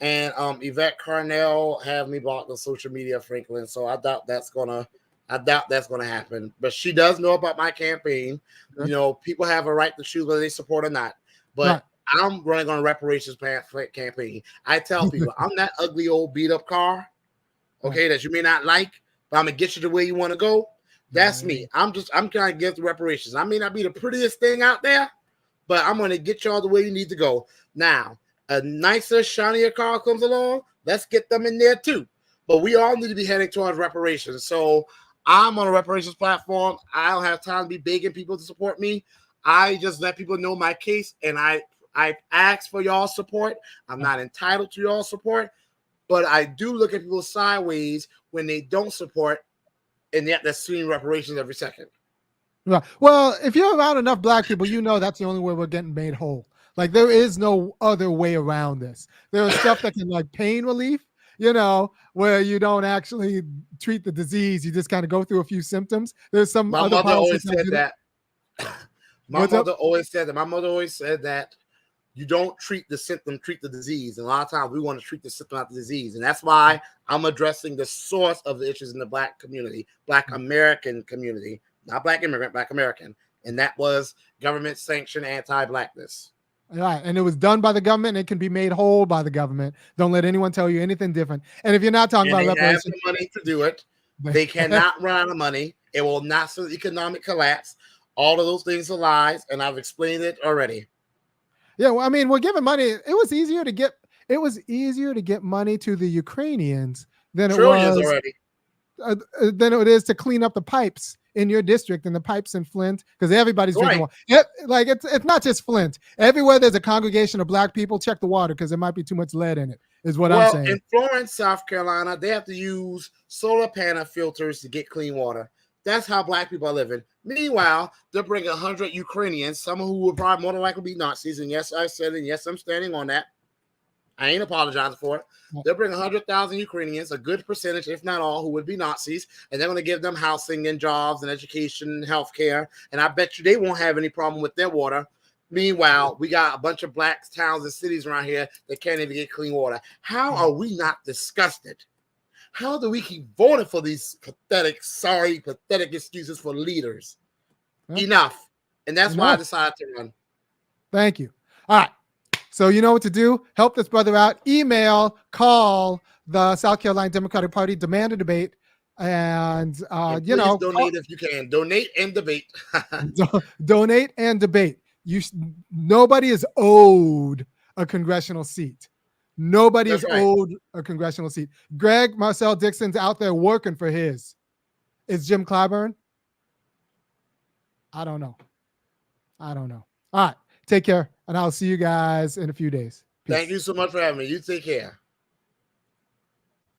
And Yvette Carnell have me blocked on social media, Franklin. So I doubt that's gonna happen. But she does know about my campaign. You know, people have a right to choose whether they support or not. But I'm running on a reparations campaign. I tell people I'm that ugly old beat up car, okay, that you may not like, but I'm gonna get you to where you want to go. That's me. I'm trying to get the reparations. I may not be the prettiest thing out there, but I'm gonna get y'all the way you need to go. Now, a nicer, shinier car comes along. Let's get them in there too. But we all need to be heading towards reparations. So I'm on a reparations platform. I don't have time to be begging people to support me. I just let people know my case, and I ask for y'all support. I'm not entitled to y'all support, but I do look at people sideways when they don't support, and yet they're suing reparations every second. Right. Well, if you're around enough black people, you know that's the only way we're getting made whole. Like there is no other way around this. There is stuff that can like pain relief, you know, where you don't actually treat the disease. You just kind of go through a few symptoms. There's some My other mother always policies said that. My mother always said that. My mother always said that you don't treat the symptom, treat the disease. And a lot of times we want to treat the symptom, not the disease. And that's why I'm addressing the source of the issues in the black community, black American community, not black immigrant, black American. And that was government sanctioned anti-blackness. Right. And it was done by the government. And it can be made whole by the government. Don't let anyone tell you anything different. And if you're not talking about reparations, they have the money to do it. They cannot run out of money. It will not see economic collapse. All of those things are lies, and I've explained it already. Yeah, well, I mean, we're giving money. It was easier to get money to the Ukrainians than Trillions it was already. Than it is to clean up the pipes in your district and the pipes in Flint, because everybody's drinking water. Like it's not just Flint. Everywhere there's a congregation of black people, check the water because there might be too much lead in it. Is what I'm saying. In Florence, South Carolina, they have to use solar panel filters to get clean water. That's how black people are living. Meanwhile, they're bringing 100 Ukrainians, some who would probably more than likely be Nazis. And yes, I said it. And yes, I'm standing on that. I ain't apologizing for it. They'll bring 100,000 Ukrainians, a good percentage, if not all, who would be Nazis, and they're going to give them housing and jobs and education and healthcare. And I bet you they won't have any problem with their water. Meanwhile, we got a bunch of black towns and cities around here that can't even get clean water. How are we not disgusted? How do we keep voting for these pathetic excuses for leaders? Enough. And that's why I decided to run. Thank you. All right. So you know what to do. Help this brother out. Email, call the South Carolina Democratic Party, demand a debate, and you know, donate if you can. Donate and debate. Donate and debate. Nobody is owed a congressional seat. Nobody is owed a congressional seat. Gregg Marcel Dixon's out there working for his. Is Jim Clyburn? I don't know. All right. Take care, and I'll see you guys in a few days. Peace. Thank you so much for having me. You take care.